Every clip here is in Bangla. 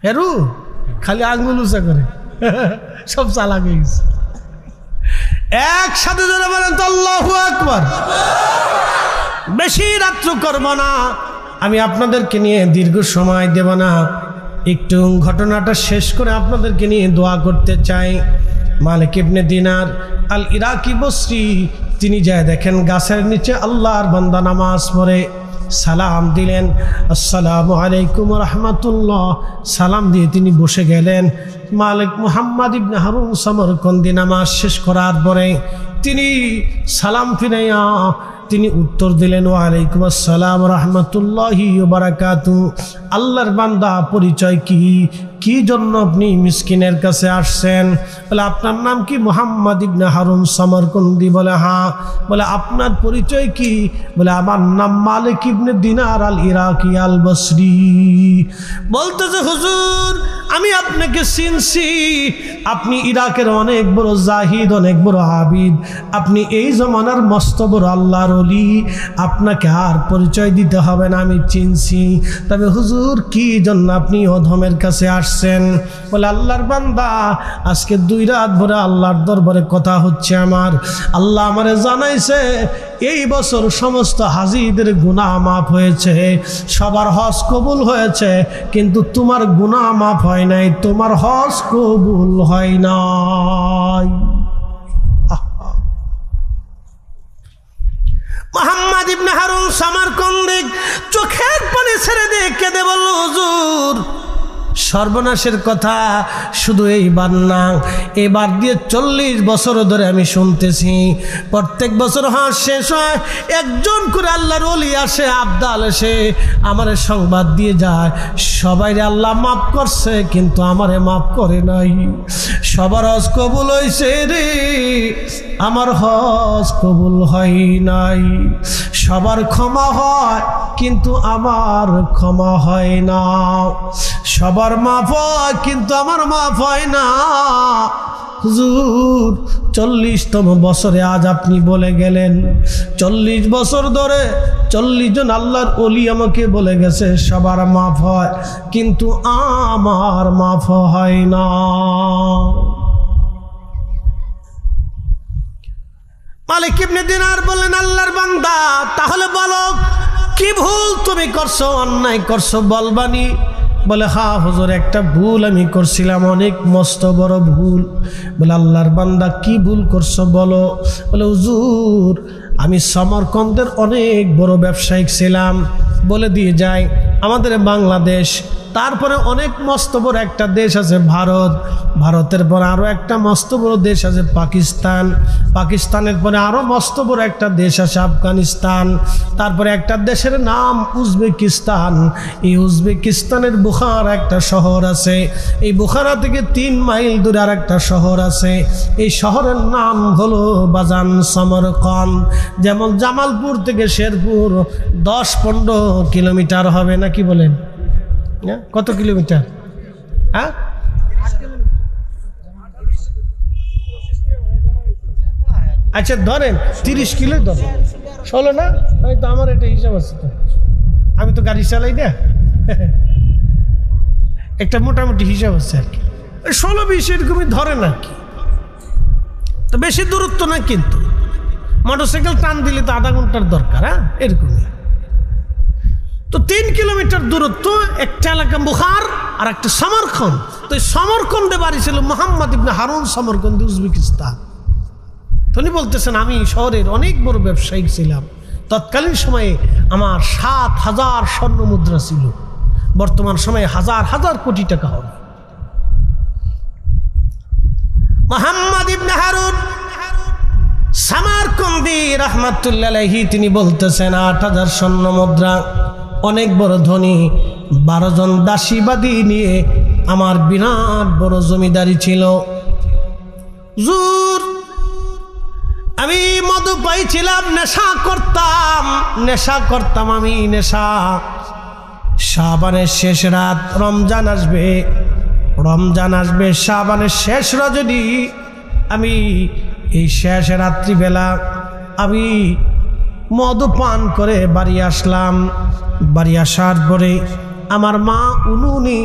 হেরু খালি আঙ্গুল উঁচা করে সব চালাক হয়ে গেছে। একসাথে যারা বলেন তো আল্লাহু আকবার। বেশি রাত্র করব না, আমি আপনাদেরকে নিয়ে দীর্ঘ সময় দেব না, একটু ঘটনাটা শেষ করে আপনাদেরকে নিয়ে দোয়া করতে চাই। মালিক ইবনে দিনার আল ইরাকি বসরি তিনি যায় দেখেন গাছের নিচে আল্লাহর বান্দা নামাজ পড়ে, সালাম দিলেন, আসসালামু আলাইকুম রাহমাতুল্লাহ, সালাম দিয়ে তিনি বসে গেলেন। মালিক মুহাম্মদ ইবনে হারুন সমরকন্দি নামাজ শেষ করার পরে তিনি সালাম ফিরাইয়া তিনি উত্তর দিলেন, ওয়ালাইকুম আসসালাম রাহমাতুল্লাহি ওয়া বারাকাতুহু। আল্লাহর বান্দা পরিচয় কি, কি জন্য আপনি মিসকিনের কাছে আসছেন? বলে আপনার নাম কি? মুহাম্মদ ইবনে হারুন সমরকন্দি। বলে হ্যাঁ। বলে আপনার পরিচয় কি? বলে আমার নাম মালিক ইবনে দিনার আল ইরাকি আল বসরি। বলতেছে হুজুর আমি আপনাকে চিনছি, আপনি ইরাকের অনেক বড় জাহিদ, অনেক বড় আবিদ, আপনি এই জমানার মস্ত বড় আল্লাহর ওলি, আপনাকে আর পরিচয় দিতে হবে না, আমি চিনছি। তবে হুজুর কি জন্য আপনি অধমের কাছে আসছেন? বলে আল্লাহর বান্দা আজকে 2 রাত ভরে আল্লাহর দরবারে কথা হচ্ছে আমার, আল্লাহ আমারে জানাইছে এই বছর সমস্ত হাজিদের গুনাহ মাফ হয়েছে, সবার হজ কবুল হয়েছে, কিন্তু তোমার গুনাহ মাফ হয় নাই, তোমার হজ কবুল হয় নাই। মুহাম্মদ ইবনে হারুন সমরকন্দি চোখের পানি ছেড়ে দিয়ে কেঁদে বলল, হুজুর সর্বনাশের কথা শুধু এইবার না, এবার দিয়ে 40 বছর ধরে আমি শুনতেছি, প্রত্যেক বছর হজ শেষ হয় একজন করে আল্লাহর ওলি আসে, আবদাল এসে আমারে সংবাদ দিয়ে যায়, সবাইরে আল্লাহ মাফ করছে কিন্তু আমারে মাফ করে নাই। সবার হজ কবুল হয়েছে রে, আমার হজ কবুল হয় নাই। সবার ক্ষমা হয় কিন্তু আমার ক্ষমা হয় না, সবার মাফ হয় কিন্তু আমার মাফ হয় না। হুজুর 40তম বছরে আজ আপনি বলে গেলেন, 40 বছর ধরে 40 জন আল্লাহর ওলি আমাকে বলে গেছে সবার মাফ হয় কিন্তু আমার মাফ হয় না। মালিক ইবনে দিনার বললেন, আল্লাহর বান্দা তাহলে বলো কি ভুল তুমি করছো, অন্যায় করছো বলবানি? বলে হ্যাঁ হুজুর একটা ভুল আমি করছিলাম, অনেক মস্ত বড় ভুল। বলে আল্লাহর বান্দা কি ভুল করছো বলো? বলে হুজুর আমি সমরকন্দের অনেক বড় ব্যবসায়িক ছিলাম। বলে দিয়ে যায় আমাদের বাংলাদেশ, তারপরে অনেক মস্ত বড় একটা দেশ আছে ভারত, ভারতের পরে আরও একটা মস্ত বড় দেশ আছে পাকিস্তান, পাকিস্তানের পরে আরও মস্ত বড় একটা দেশ আছে আফগানিস্তান, তারপরে একটা দেশের নাম উজবেকিস্তান। এই উজবেকিস্তানের বুখারা একটা শহর আছে, এই বুখারা থেকে 3 মাইল দূরে আর একটা শহর আছে, এই শহরের নাম হলো বাজান সমরকন্দ। যেমন জামালপুর থেকে শেরপুর 10-15 কিলোমিটার হবে নাকি বলেন? কত কিলোমিটার? হ্যাঁ আচ্ছা ধরেন 30 কিলো ধরেন, 16 না? তো আমার এটা হিসাব আছে তো, আমি তো গাড়ি চালাই না, একটা মোটামুটি হিসাব আছে আর কি, 16-20 এরকমই ধরেন আর কি। তো বেশি দূরত্ব না, কিন্তু মোটরসাইকেল টান দিলে তো আধা ঘন্টার দরকার। হ্যাঁ এরকমই। তো 3 কিলোমিটার দূরত্ব, একটা এলাকা বুখার আর একটা সমরকন্দ। তো এই সমরকন্দে বাড়ি ছিল মুহাম্মদ ইবনে হারুন সমরকন্দি, উজবেকিস্তান। তিনি বলতেছেন আমি শহরের অনেক বড় ব্যবসায়িক ছিলাম, তৎকালীন সময়ে আমার 7,000 স্বর্ণ মুদ্রা ছিল, বর্তমান সময়ে হাজার হাজার কোটি টাকা হবে। মুহাম্মদ ইবনে হারুন সমরকন্দি রাহমাতুল্লাহ আলাইহি তিনি বলতেছেন 8,000 স্বর্ণ মুদ্রা, অনেক বড় ধনী, 12 জন দাসীবাদী নিয়ে আমার বিরাট বড় জমিদারি ছিল। হুজুর আমি মধু পাইছিলাম, নেশা করতাম আমি নেশা। শাবানের শেষ রাত, রমজান আসবে শাবানের শেষ রজনী, আমি এই শেষ রাত্রিবেলা আমি মধু পান করে বাড়ি আসলাম। বাড়ি আসার পরে আমার মা উনুনে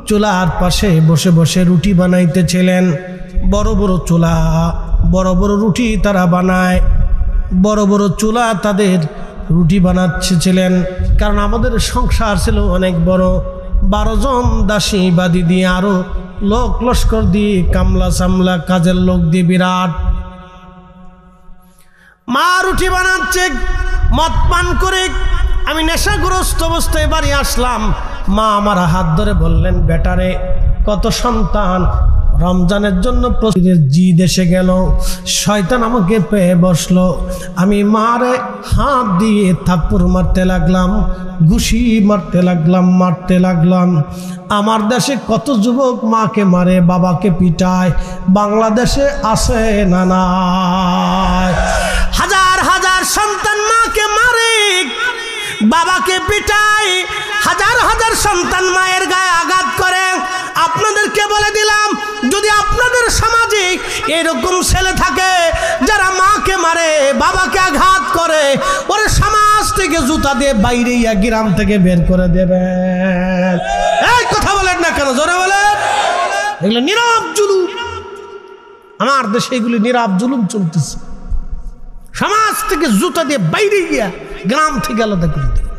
চুলার পাশে বসে বসে রুটি বানাইতেছিলেন। বড় বড় চুলা, বড় বড় রুটি তারা বানায়, বড় বড় চুলা তাদের রুটি বানাচ্ছিলেন। কারণ আমাদের সংসার ছিল অনেক বড়, 12 জন দাসী বাদী দিয়ে আরো লোক লস্কর দিয়ে কামলা সামলা কাজের লোক দিয়ে বিরাট। মা রুটি বানাচ্ছে, মদ পান করে আমি নেশাগ্রস্ত অবস্থায় বাড়ি আসলাম। মা আমার হাত ধরে বললেন, বেটারে কত সন্তান, রমজানের জন্য প্রতিদিনের জিদ এসে গেল, শয়তান আমাকে পেয়ে বসলো। আমি মারে হাত দিয়ে থাপ্পড় মারতে লাগলাম, ঘুষি মারতে লাগলাম। আমার দেশে কত যুবক মাকে মারে, বাবাকে পিটায়, বাংলাদেশে আছে না নাই? হাজার হাজার সন্তান মাকে মারে, বাবাকে পিটায়, হাজার হাজার সন্তান মায়ের গায়ে আঘাত করে। আপনাদেরকে বলে দিলাম, যদি আপনাদের সমাজে এরকম ছেলে থাকে যারা মাকে মারে, বাবাকে আঘাত করে, ওরে সমাজ থেকে জুতা দিয়ে বাইরে গ্রাম থেকে বের করে দেবেন। এই কথা বলেন না কেন? জোরে বলেন। এগুলো নীরব জুলুম, আমার দেশে এগুলি নীরব জুলুম চলতেছে। সমাজ থেকে জুতা দিয়ে বাইরে গিয়া গ্রাম থেকে আলাদা করে দেবে।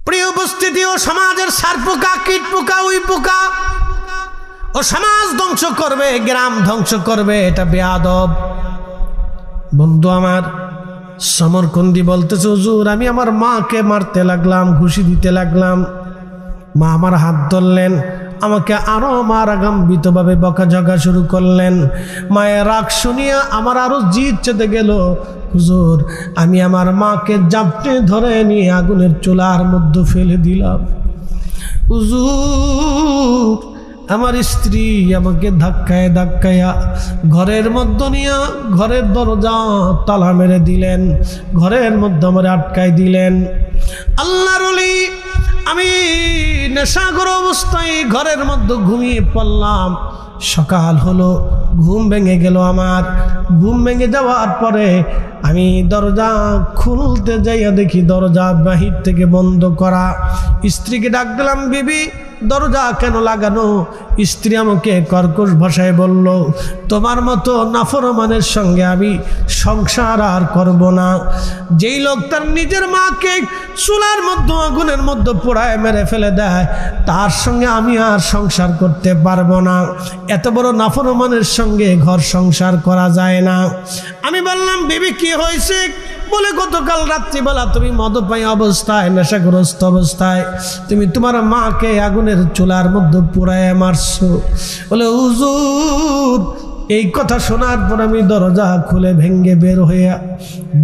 প্রিয় উপস্থিতি, ও সমাজের সার পোকা, কীট পোকা, উই পোকা, ও সমাজ ধ্বংস করবে, গ্রাম ধ্বংস করবে, এটা বেয়াদব। বন্ধু আমার সমরকন্দি বলতেছে, হুজুর আমি আমার মাকে মারতে লাগলাম, ঘুষি দিতে লাগলাম। মা আমার হাত ধরলেন, আমাকে আরো মারাগাম্বিতভাবে বকাঝকা শুরু করলেন। মায়ের রাগ শুনিয়া আমার আরো জিদ চেতে গেল। হুজুর আমি আমার মাকে জাপটে ধরে নিয়ে আগুনের চুলার মধ্যে ফেলে দিলাম। হুজুর আমার স্ত্রী আমাকে ধাক্কায়া ঘরের মধ্যে নিয়ে ঘরের দরজা তালা মেরে দিলেন, ঘরের মধ্যে আমার আটকায় দিলেন। আল্লাহর ওলি আমি নেশাগ্র অবস্থায় ঘরের মধ্যে ঘুমিয়ে পড়লাম। সকাল হলো, ঘুম ভেঙে গেল আমার। ঘুম ভেঙে যাওয়ার পরে আমি দরজা খুলতে যাইয়া দেখি দরজা বাহির থেকে বন্ধ করা। স্ত্রীকে ডাক দিলাম, বিবি দরজা কেন লাগানো? স্ত্রী আমাকে কর্কশ ভাষায় বলল, তোমার মতো নাফরমানের সঙ্গে আমি সংসার আর করব না। যেই লোক তার নিজের মাকে চুলার মধ্যে আগুনের মধ্যে পোড়ায় মেরে ফেলে দেয়, তার সঙ্গে আমি আর সংসার করতে পারবো না। এত বড় নাফরমানের সঙ্গে ঘর সংসার করা যায় না। আমি বললাম, বিবি কি হয়েছে? বলে, গতকাল রাত্রিবেলা তুমি মদপায়ী অবস্থায়, নেশাগ্রস্ত অবস্থায় তুমি তোমার মাকে আগুনের চুলার মধ্যে পোড়ায় মারছো। বলে, হুজুর এই কথা শোনার পর আমি দরজা খুলে ভেঙ্গে বের হইয়া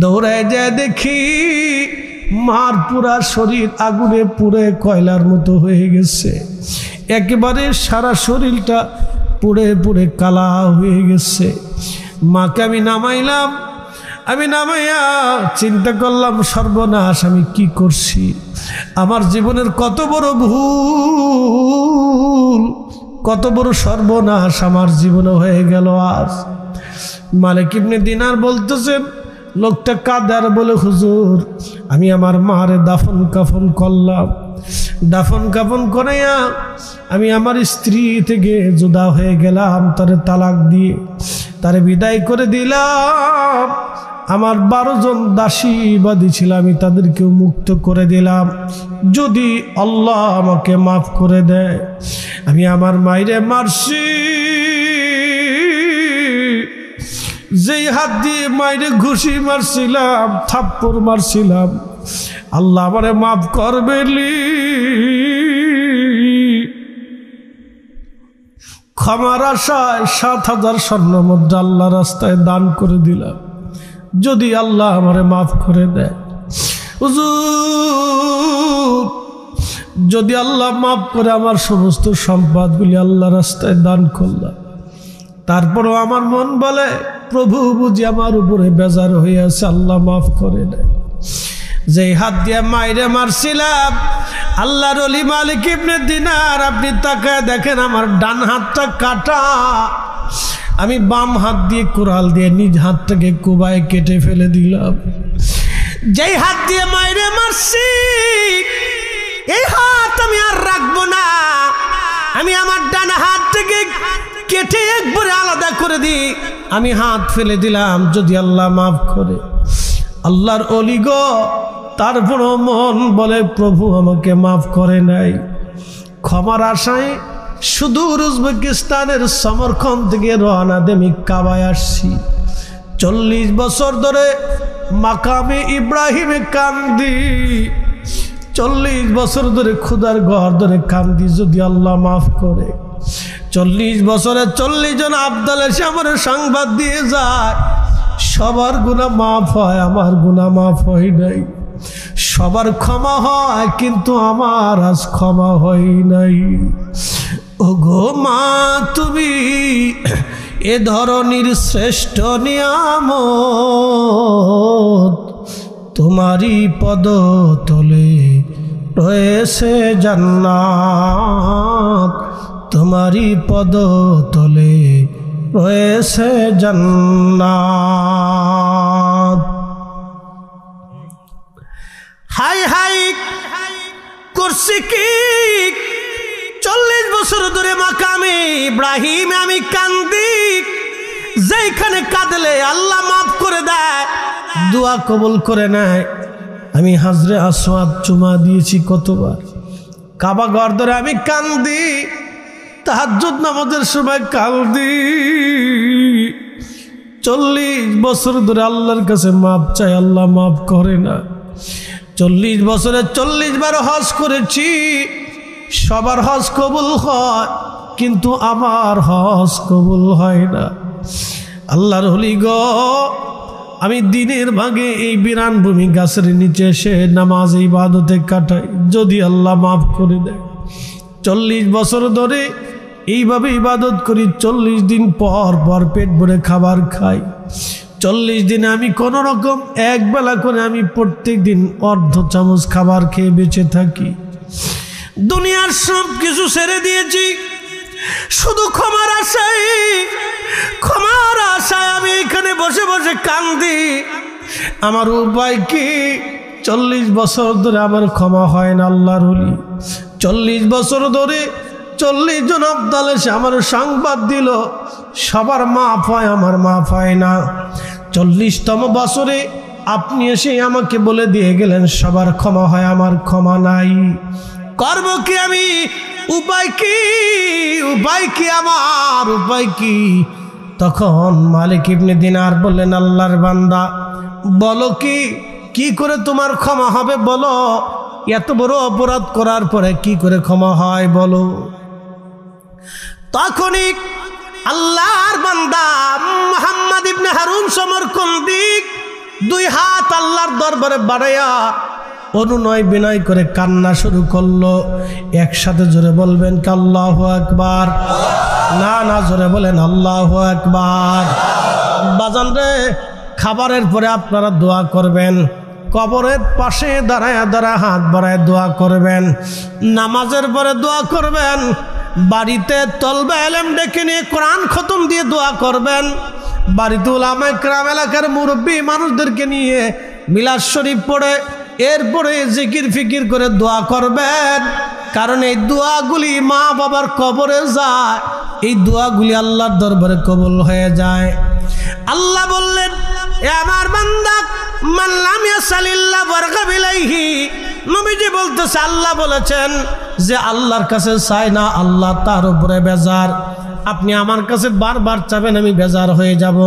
দৌড়ায় যায় দেখি মার পুরা শরীর আগুনে পুড়ে কয়লার মতো হয়ে গেছে। একেবারে সারা শরীরটা পুড়ে পুড়ে কালা হয়ে গেছে। মাকে আমি নামাইলাম। আমি নামাইয়া চিন্তা করলাম, সর্বনাশ আমি কি করছি? আমার জীবনের কত বড় ভুল, কত বড় সর্বনাশ আমার জীবনে হয়ে গেল আজ। মালিক ইবনে দিনার বলতেছেন, লোকটা কাঁদার বলে, হুজুর আমি আমার মারে দাফন কাফন করলাম। দাফন কাফন করাইয়া আমি আমার স্ত্রী থেকে জুদা হয়ে গেলাম, তারে তালাক দিয়ে তারে বিদায় করে দিলাম। আমার 12 জন দাসী বাদী ছিল, আমি তাদেরকেও মুক্ত করে দিলাম। যদি আল্লাহ আমাকে মাফ করে দেয়, আমি আমার মায়েরে মারছি, যেই হাত দিয়ে মায়েরে ঘুষি মারছিলাম, থাপ্পড় মারছিলাম, আল্লাহ আমারে মাফ করবেলি। ক্ষমার আশায় 7000 স্বর্ণ মুদ্রা আল্লাহ রাস্তায় দান করে দিলাম, যদি আল্লাহ আমারে মাফ করে দেয়। হুজুর যদি আল্লাহ মাফ করে, আমার সমস্ত সম্পদগুলি আল্লাহ রাস্তায় দান করলাম। তারপরও আমার মন বলে, প্রভু বুঝি আমার উপরে বেজার হয়ে আছে, আল্লাহ মাফ করে দেয়। যেই হাত দিয়ে মাইরে মারছিলাম, আল্লাহর ওলি মালিক ইবনে দিনার, আপনি তাকায় দেখেন আমার ডান হাতটা কাটা। আমি বাম হাত দিয়ে কুড়াল দিয়ে নিজ হাতটাকে কুবায় কেটে ফেলে দিলাম। যেই হাত দিয়ে মাইরে মারছি, এই হাত আমি আর রাখবো না, আমি আমার ডান হাত থেকে কেটে একবারে আলাদা করে দিই। আমি হাত ফেলে দিলাম, যদি আল্লাহ মাফ করে। আল্লাহর ওলি গো, তারপর মন বলে প্রভু আমাকে মাফ করে নাই। ক্ষমার আশায় সুদূর উজবেকিস্তানের সমরখন্দ থেকে রওনা দিয়ে আমি কাবায় আসছি। 40 বছর ধরে মাকামে ইব্রাহিমে কান্দি, 40 বছর ধরে খুদার ঘর ধরে কান্দি, যদি আল্লাহ মাফ করে। 40 বছরে 40 জন আবদাল এসে আমার সংবাদ দিয়ে যায়, সবার গুনাহ মাফ হয়, আমার গুনাহ মাফ হয় নাই। সবার ক্ষমা হয়, কিন্তু আমার আজ ক্ষমা হয় নাই। ও গো মা, তুমি এ ধরনের শ্রেষ্ঠ নিয়ামত, তোমারই পদতলে রয়েছে জান্নাত, তোমারই পদতলে রয়েছে জান্নাত। হাই হাই করছি কি, 40 বছর ধরে মাকামে ইব্রাহিম আমি কান্দি, যেখানে কাঁদলে আল্লাহ মাফ করে দেয়, দোয়া কবুল করে নেয়। আমি হাজরে আসওয়াদ চুমা দিয়েছি কতবার, কাবা ঘর ধরে আমি কান্দি, তাহাজ্জুদ নামাজের সময় কান্দি। 40 বছর ধরে আল্লাহর কাছে মাফ চাই, আল্লাহ মাফ করে না। 40 বছরে 40 বার হজ করেছি, সবার হজ কবুল হয়, কিন্তু আমার হজ কবুল হয় না। আল্লাহর ওলি গো, আমি দিনের ভাগে এই বিরান ভূমি গাছের নিচে এসে নামাজ ইবাদতে কাটাই, যদি আল্লাহ মাফ করে দেয়। 40 বছর ধরে এইভাবে ইবাদত করি, 40 দিন পর পর পেট ভরে খাবার খাই। 40 দিনে আমি কোনো রকম এক বেলা করে আমি প্রত্যেক দিন অর্ধ চামচ খাবার খেয়ে বেঁচে থাকি। দুনিয়ার সব কিছু ছেড়ে দিয়েছি, শুধু ক্ষমার আশায়, ক্ষমার আশায় আমি এখানে বসে বসে কান্দি। আমার উপায় কি? 40 বছর ধরে আমার ক্ষমা হয় না। আল্লাহর ওলি 40 বছর ধরে 40 জন আবদাল এসে আমার সংবাদ দিল, সবার মাফ হয়, আমার মাফ হয় না। 40তম বছরে আপনি এসে আমাকে বলে দিয়ে গেলেন সবার ক্ষমা হয়, আমার ক্ষমা নাই। করব কি আমি? উপায় কি? উপায় কি আমার? উপায় কি? তখন মালিক ইবনে দিনার বললেন, আল্লাহর বান্দা বলো কি করে তোমার ক্ষমা হবে বলো? এত বড় অপরাধ করার পরে কি করে ক্ষমা হয় বলো? তখনই আল্লাহর বান্দা মুহাম্মদ ইবনে হারুন সমরকন্দি 2 হাত আল্লাহর দরবারে বাড়াইয়া অনুনয় বিনয় করে কান্না শুরু করলো। একসাথে জোরে বলবেন কি আল্লাহু আকবার? না, জোরে বলেন আল্লাহু আকবার। বাজান রে, খাবারের পরে আপনারা দোয়া করবেন, কবরের পাশে দাঁড়ায় হাত বাড়ায় দোয়া করবেন, নামাজের পরে দোয়া করবেন, বাড়িতে তলবে এলেম ডেকে নিয়ে কোরআন খতম দিয়ে দোয়া করবেন, বাড়িতে উলামায়ে কেরাম এলাকার মুরব্বী মানুষদেরকে নিয়ে মিলাদ শরীফ পড়ে এরপরে জিকির ফিকির করে দোয়া করবেন। কারণ এই দোয়াগুলি মা বাবার কবরে যায়, এই দোয়াগুলি আল্লাহর দরবারে কবুল হয়ে যায়। আল্লাহ বললেন, এ আমার বান্দা, মান লাম ইয়াসালিল্লাহ ওয়ারগাব ইলাইহি। নবীজি বলতেছে, আল্লাহ বলেছেন যে আল্লাহর কাছে চায় না, আল্লাহ তার উপরে বেজার। আপনি আমার কাছে বারবার চাবেন, আমি বেজার হয়ে যাব।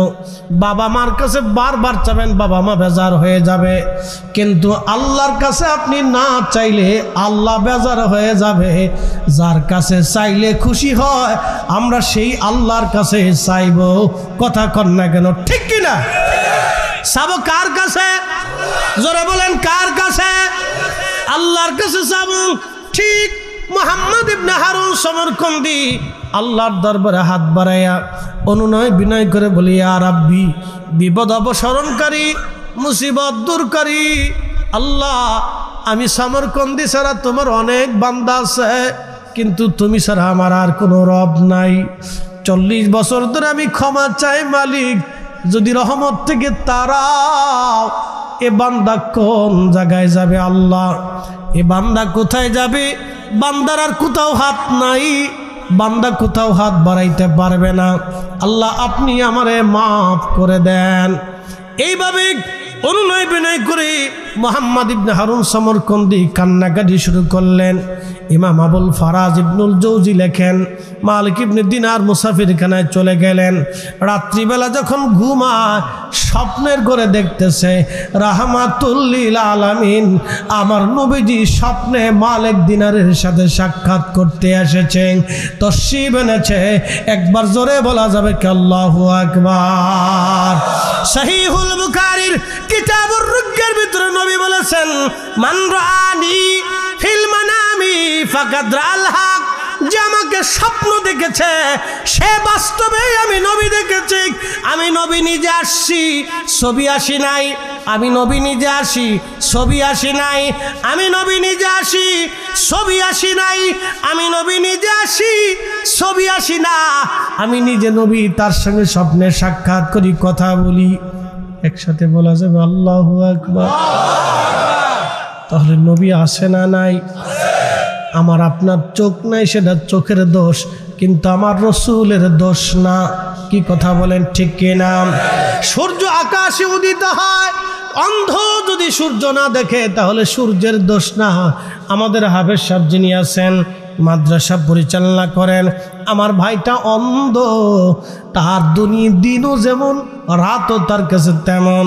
বাবা মার কাছে বারবার চাবেন, বাবা মা বেজার হয়ে যাবে। কিন্তু আল্লাহর কাছে আপনি না চাইলে আল্লাহ বেজার হয়ে যাবে। যার কাছে চাইলে খুশি হয়, আমরা সেই আল্লাহর কাছে চাইব। কথা কন না কেন? ঠিক কিনা? চাবো কার কাছে? জোরে বলেন, কার কাছে? আল্লাহর কাছে চাবো। ঠিক মুহাম্মদ ইবনে হারুন সমরকন্দি আল্লাহর দরবারে হাত বাড়াইয়া অনুনয় বিনয় করে বলি, ইয়া রাব্বি, বিপদ অপসরণকারী, মুসিবত দূরকারী আল্লাহ, আমি সমরকন্দি ছাড়া তোমার অনেক বান্দা আছে, কিন্তু তুমি ছাড়া আমার আর কোনো রব নাই। 40 বছর ধরে আমি ক্ষমা চাই মালিক, যদি রহমত থেকে তারাও এ বান্দা কোন জায়গায় যাবে আল্লাহ? এ বান্দা কোথায় যাবে? বান্দার আর কোথাও হাত নাই, বান্দা কোথাও হাত বাড়াইতে পারবে না। আল্লাহ আপনি আমারে মাফ করে দেন। এইভাবে অনুনয় বিনয় করে মুহাম্মদ ইবনে হারুন সমরকন্দি কান্নাকাটি শুরু করলেন। ইমাম আবুল ফারাজ ইবনুল জৌজি লেখেন, মালিক ইবনে দিনার মুসাফিরখানায় চলে গেলেন। রাত্রিবেলা যখন ঘুমায় স্বপ্নের ঘরে দেখতেছে রাহমাতুল লিল আলামিন আমার নবীজি স্বপ্নে মালিক দিনারের সাথে সাক্ষাৎ করতে এসেছেন, তশরিফ এনেছে। একবার জোরে বলা যাবে কি আল্লাহু আকবার। সহিহুল বুখারীর কিতাবুর রুজ্ঞের ভিতরে নবী বলেছেন, মান রাআনি ফিল মানামি ফাকাদ রাআল হক। যে আমাকে স্বপ্ন দেখেছে সে বাস্তবে আমি নবী দেখেছি। আমি নবী নিজে আসছি, ছবি আসি নাই। আমি নবী নিজে আসি, ছবি আসি নাই। আমি নবী নিজে আসি, ছবি আসি নাই। আমি নবী নিজে আসি, ছবি আসি না। আমি নিজে নবী, তার সঙ্গে স্বপ্নে সাক্ষাৎ করি, কথা বলি। একসাথে বলা যাবে আল্লাহু আকবার। তাহলে নবী আসে না নাই? আমার আপনার চোখ নাই, সেটা চোখের দোষ, কিন্তু আমার রসুলের দোষ না। কি কথা বলেন, ঠিক কিনা? সূর্য আকাশে উদিত হয়, অন্ধ যদি সূর্য না দেখে তাহলে সূর্যের দোষ না। আমাদের হাফেজ সাহেব যিনি আছেন, মাদ্রাসা পরিচালনা করেন, আমার ভাইটা অন্ধ, তার দিনও যেমন রাতও তার কাছে তেমন।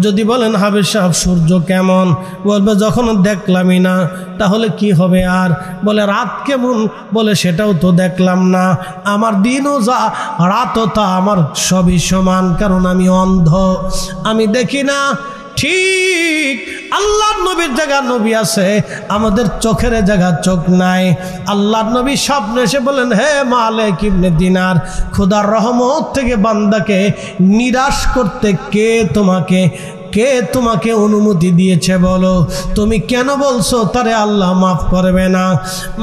যদি বলেন হাফেজ সাহেব সূর্য কেমন, বলবে যখন দেখলামই না। তাহলে কি হবে আর? বলে রাত কেমন, বলে সেটাও তো দেখলাম না। আমার দিনও যা রাতও তা আমার সবই সমান, কারণ আমি অন্ধ, আমি দেখি না। ঠিক আল্লাহর নবীর জায়গা নবী আছে, আমাদের চোখের জায়গা চোখ নাই। আল্লাহর নবী স্বপ্নে এসে বলেন, হে মালিক ইবনে দিনার, খোদার রহমত থেকে বান্দাকে নিরাশ করতে কে তোমাকে অনুমতি দিয়েছে বলো? তুমি কেন বলছো তারে আল্লাহ মাফ করবে না?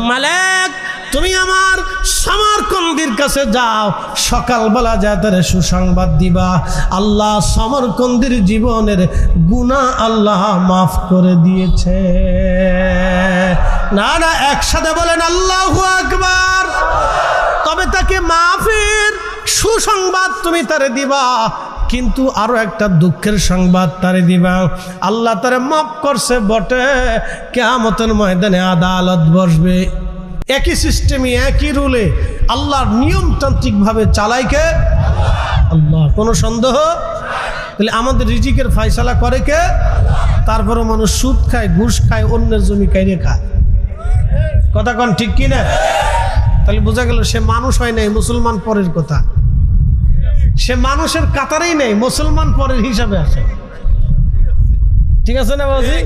মালিক তুমি আমার সমরকন্দির কাছে যাও, সকালবেলা যা তারে সুসংবাদ দিবা, আল্লাহ সমরকন্দির জীবনের গুনাহ আল্লাহ মাফ করে দিয়েছে। না না, একসাথে বলেন আল্লাহু আকবার। তবে তাকে মাফের সুসংবাদ তুমি তারে দিবা, কিন্তু আরো একটা দুঃখের সংবাদ তারে দিবা। আল্লাহ তারে মাফ করছে বটে, কিয়ামতের ময়দানে আদালত বসবে। একই সিস্টেমে, একই রুলে আল্লাহর নিয়মতান্ত্রিক ভাবে চালায় কে? আল্লাহ। কোনো সন্দেহ? তাহলে আমাদের রিজিকের ফয়সালা করে কে? তারপরে মানুষ সুদ খায়, ঘুষ খায়, অন্যের জমি কাইরে খায়। কথা কোন ঠিক কি না? তাহলে বোঝা গেল সে মানুষ হয় নাই, মুসলমান পরের কথা। সে মানুষের কাতারেই নেই, মুসলমান পরের হিসাবে আসে। ঠিক আছে না বাবুজি?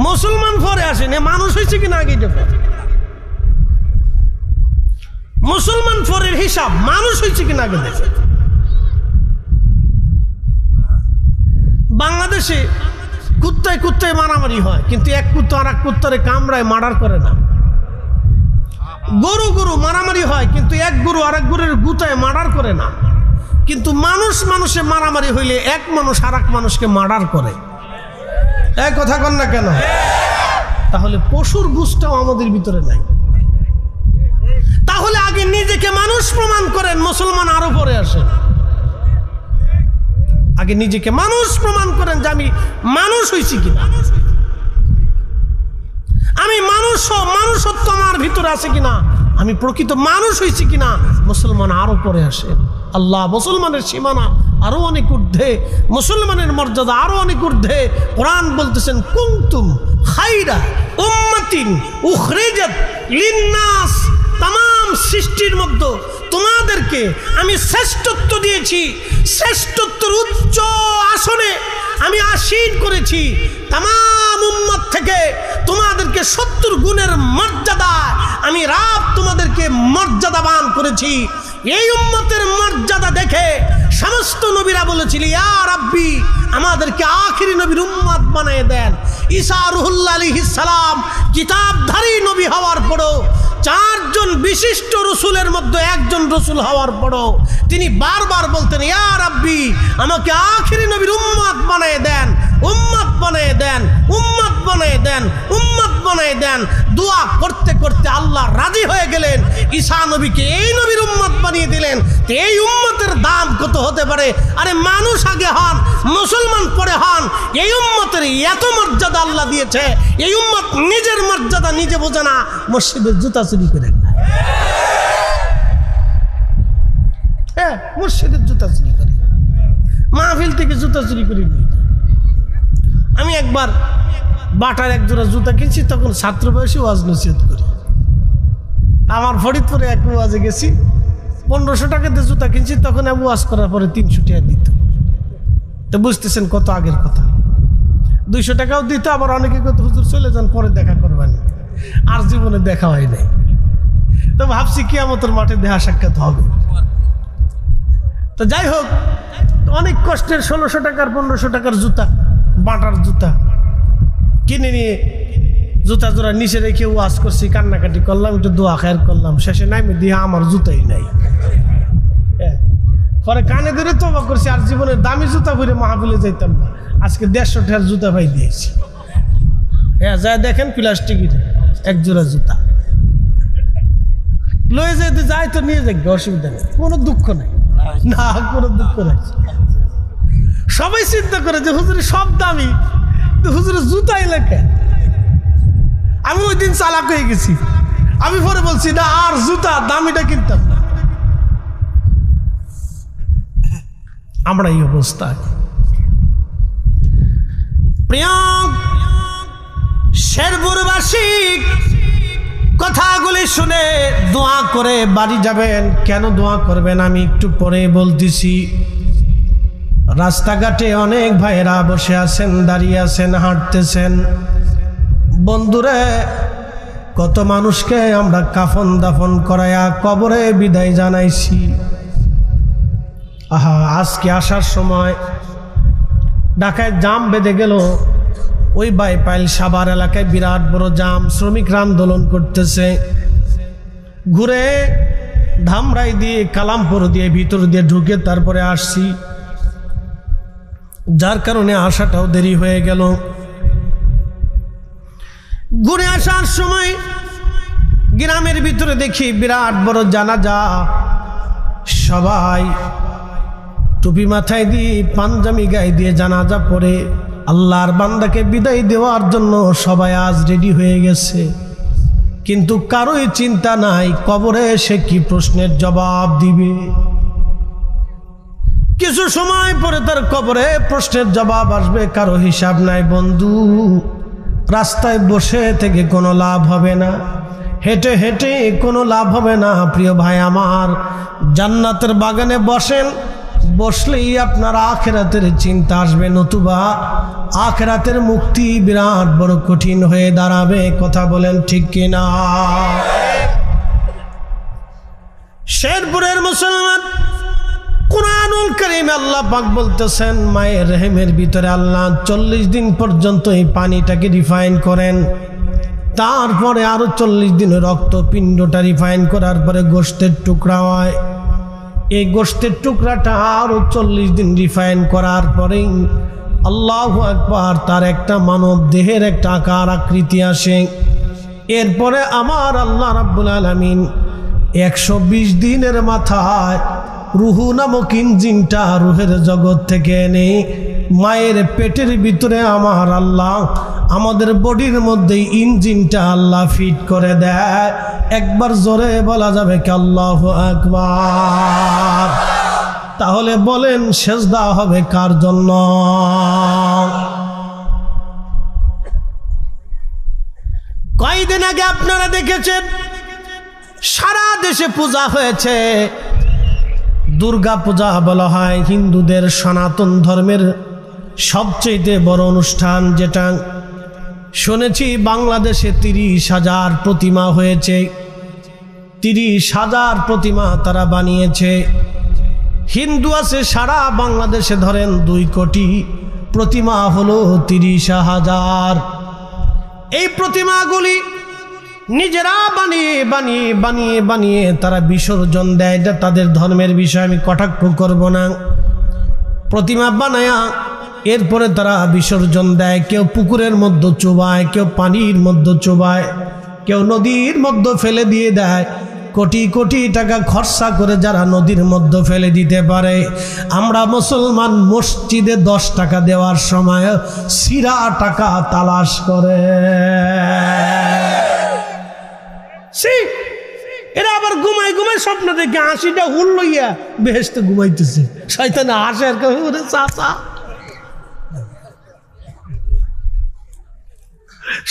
মুসলমান পরে আসেনি, মানুষ হয়েছে কিনা আগে দেখো। মুসলমান পরের হিসাব, মানুষ হয়েছে কিনা আগে দেখে। বাংলাদেশে কুত্তায় কুত্তায় মারামারি হয়, কিন্তু এক কুত্তা আর এক কুত্তারে কামড়ায় মার্ডার করে না। গরু মারামারি হয়, কিন্তু এক গরু আর এক গরুর গুতায় মার্ডার করে না। কিন্তু মানুষে মারামারি হইলে এক মানুষ আর এক মানুষকে মার্ডার করে। এক কথা কন না কেন? তাহলে পশুর গুছটাও আমাদের ভিতরে নাই। তাহলে আগে নিজেকে মানুষ প্রমাণ করেন, মুসলমান আরো পরে আসেন। আগে নিজেকে মানুষ প্রমাণ করেন যে আমি মানুষ হইছি কিনা, আমি মানুষত্ব আমার ভিতরে আছে কিনা, আমি প্রকৃত মানুষ হইছি কিনা। মুসলমান আরো পরে আসে। আল্লাহ মুসলমানের সীমানা আরো অনেক ঊর্ধ্বে, মুসলমানের মর্যাদা আরো অনেক ঊর্ধ্বে। কোরআন বলতেছেন, কুনতুম খায়রা উম্মাতিন উখরিজাত লিন্নাস, তাম সৃষ্টির মধ্যে তোমাদেরকে আমি শ্রেষ্ঠত্ব দিয়েছি। শ্রেষ্ঠত্বের উচ্চ আসনে আমি আসীন করেছি। তাম উম্মত থেকে তোমাদেরকে 70 গুণের মর্যাদা আমি রব তোমাদেরকে মর্যাদাবান করেছি। এই উম্মতের মর্যাদা দেখে সমস্ত নবীরা বলেছিল, ইয়া রাব্বি, আমাদেরকে আখিরি নবীর উম্মত বানিয়ে দেন। ঈসা রুহুল্লাহ আলাইহিস সালাম কিতাবধারী নবী হওয়ার পরও, 4 জন বিশিষ্ট রসুলের মধ্যে একজন রসুল হওয়ার পরও তিনি বারবার বলতেন, ইয়া রাব্বি, আমাকে আখিরি নবীর উম্মত বানিয়ে দেন, উম্মত বানিয়ে দেন, উম্মত বানিয়ে দেন, উম্মত বানায় দেন। দোয়া করতে করতে আল্লাহ রাজি হয়ে গেলেন, ঈসা নবীকে এই নবীর উম্মত বানিয়ে দিলেন। তো এই উম্মতের দাম কত হতে পারে? আরে মানুষ আগে হন, মুসলমান পরে হন। এই উম্মতের এত মর্যাদা আল্লাহ দিয়েছে, এই উম্মত নিজের মর্যাদা নিজে বোঝে না, মসজিদের জুতা চুরি করে খায়। হ্যাঁ, মসজিদের জুতা চুরি করে, মাহফিল থেকে জুতা চুরি করে নিয়ে। আমি একবার বাটার এক জোড়া জুতা কিনছি, তখন ছাত্র বয়সে ওয়াজ নসিহত করি। আমার ফরিদপুরে এক ওয়াজে গেছি, 1500 টাকাতে জুতা কিনছি, তখন আমি ওয়াজ করার পরে 300 টাকা দিত। তো বুঝতেছেন কত আগের কথা। 200 টাকাও দিত, আবার অনেকে কত হুজুর চলে যান, পরে দেখা করবেন। আর জীবনে দেখা হয় নাই। তো ভাবছি কিয়ামতের মাঠে দেখা সাক্ষাৎ হবে। তো যাই হোক, অনেক কষ্টের 1600 টাকার 1500 টাকার জুতা, বাটার জুতা কিনে নিয়ে জুতা জোড়া নিচে রেখে ওয়াজ করছি, কান্নাকাটি করলাম, একটু দোয়া খায়ের করলাম। শেষে নামে দিয়ে আমার জুতাই নাই। পরে কানে ধরে তওবা করছি, আর জীবনের দামি জুতা পরে মাহফিলে যাইতাম না। আজকে 150 টাকার জুতা পাই দিয়েছি। হ্যাঁ, যা দেখেন প্লাস্টিকের এক জোড়া জুতা লয়ে যেতে যাই, তো নিয়ে যাই, অসুবিধা নেই, কোনো দুঃখ নেই। না, কোনো দুঃখ নাই। সবাই চিন্তা করে যে হুজুরের সব দামি, হুজুরের জুতা এলাকা। আমি ওই দিন চালাক হয়ে গেছি। আমি পরে বলছি না, আর জুতা দামিটা কিনতাম না। আমরা এই অবস্থা। প্রিয় শেরপুরবাসী, কথাগুলি শুনে দোয়া করে বাড়ি যাবেন। কেন দোয়া করবেন আমি একটু পরে বলতেছি। রাস্তাঘাটে অনেক ভাইয়েরা বসে আছেন, দাঁড়িয়ে আছেন, হাঁটতেছেন। বন্ধুরে, কত মানুষকে আমরা কাফন দাফন করায়া কবরে বিদায় জানাইছি। আহা, আজকে আসার সময় ঢাকায় জাম বেঁধে গেল। ওই বাইপাইল সাভার এলাকায় বিরাট বড় জাম, শ্রমিকরা আন্দোলন করতেছে। ঘুরে ধামরাই দিয়ে কালামপুর দিয়ে ভিতর দিয়ে ঢুকে তারপরে আসছি, যার কারণে আসাটাও দেরি হয়ে গেল। ঘুরে আসার সময় গ্রামের ভিতরে দেখি বিরাট বড় জানাজা। সবাই টুপি মাথায় দিয়ে পাঞ্জাবি গায়ে দিয়ে জানাজা পড়ে আল্লাহর বান্দাকে বিদায় দেওয়ার জন্য সবাই আজ রেডি হয়ে গেছে। কিন্তু কারোই চিন্তা নাই কবরে সে কি প্রশ্নের জবাব দিবে। কিছু সময় পরে তার কবরে প্রশ্নের জবাব আসবে, কারো হিসাব নাই। বন্ধু, রাস্তায় বসে থেকে কোনো লাভ হবে না, হেঁটে হেঁটে কোনো লাভ হবে না। প্রিয় ভাই আমার, জান্নাতের বাগানে বসেন, বসলেই আপনার আখিরাতের চিন্তা আসবে, নতুবা আখিরাতের মুক্তি বিরাট বড় কঠিন হয়ে দাঁড়াবে। কথা বলেন ঠিক কিনা? শেরপুরের মুসলমান, কুরআনুল কারীমে আল্লাহ পাক বলতেছেন, মায়ের রেহেমের ভিতরে আল্লাহ 40 দিন পর্যন্ত এই পানিটাকে রিফাইন করেন। তারপরে আরো 40 দিন রক্তপিণ্ডটা রিফাইন করার পরে গোশতের টুকরা হয়। এই গোশতের টুকরাটা আরো 40 দিন রিফাইন করার পরেই আল্লাহু আকবার, তার একটা মানব দেহের একটা আকার আকৃতি আসে। এরপরে আমার আল্লাহ রাব্বুল আলামিন 120 দিনের মাথায় রুহু নামক ইঞ্জিনটা রুহের জগৎ থেকে এনে মায়ের পেটের ভিতরে আমার আল্লাহ আমাদের বডির মধ্যে ইঞ্জিনটা আল্লাহ ফিট করে দেয়। একবার জোরে বলা যাবে কি আল্লাহু আকবার? তাহলে বলেন, সেজদা হবে কার জন্য? কয়েকদিন আগে আপনারা দেখেছেন সারা দেশে পূজা হয়েছে। দুর্গা পূজা বলা হয় হিন্দুদের সনাতন ধর্মের সবচেয়ে বড় অনুষ্ঠান, যেটা শুনেছি বাংলাদেশে 30,000 প্রতিমা হয়েছে। 30,000 প্রতিমা তারা বানিয়েছে। হিন্দু আছে সারা বাংলাদেশে ধরেন 2 কোটি, প্রতিমা হলো 30,000। এই প্রতিমাগুলি নিজেরা বানিয়ে বানিয়ে বানিয়ে বানিয়ে তারা বিসর্জন দেয়। এটা তাদের ধর্মের বিষয়, আমি কটাক্ষ করব না। প্রতিমা বানায়া এরপরে তারা বিসর্জন দেয়। কেউ পুকুরের মধ্যে চোবায়, কেউ পানির মধ্যে চোবায়, কেউ নদীর মধ্যে ফেলে দিয়ে দেয়। কোটি কোটি টাকা খরচা করে যারা নদীর মধ্যে ফেলে দিতে পারে, আমরা মুসলমান মসজিদে 10 টাকা দেওয়ার সময় সিরা টাকা তালাশ করে। এরা আবার ঘুমাই ঘুমাই স্বপ্ন দেখে 80টা হুল লইয়া বেহেশতে ঘুমাইতেছে। শয়তানে হাসে আর কবে, ওরে চাচা,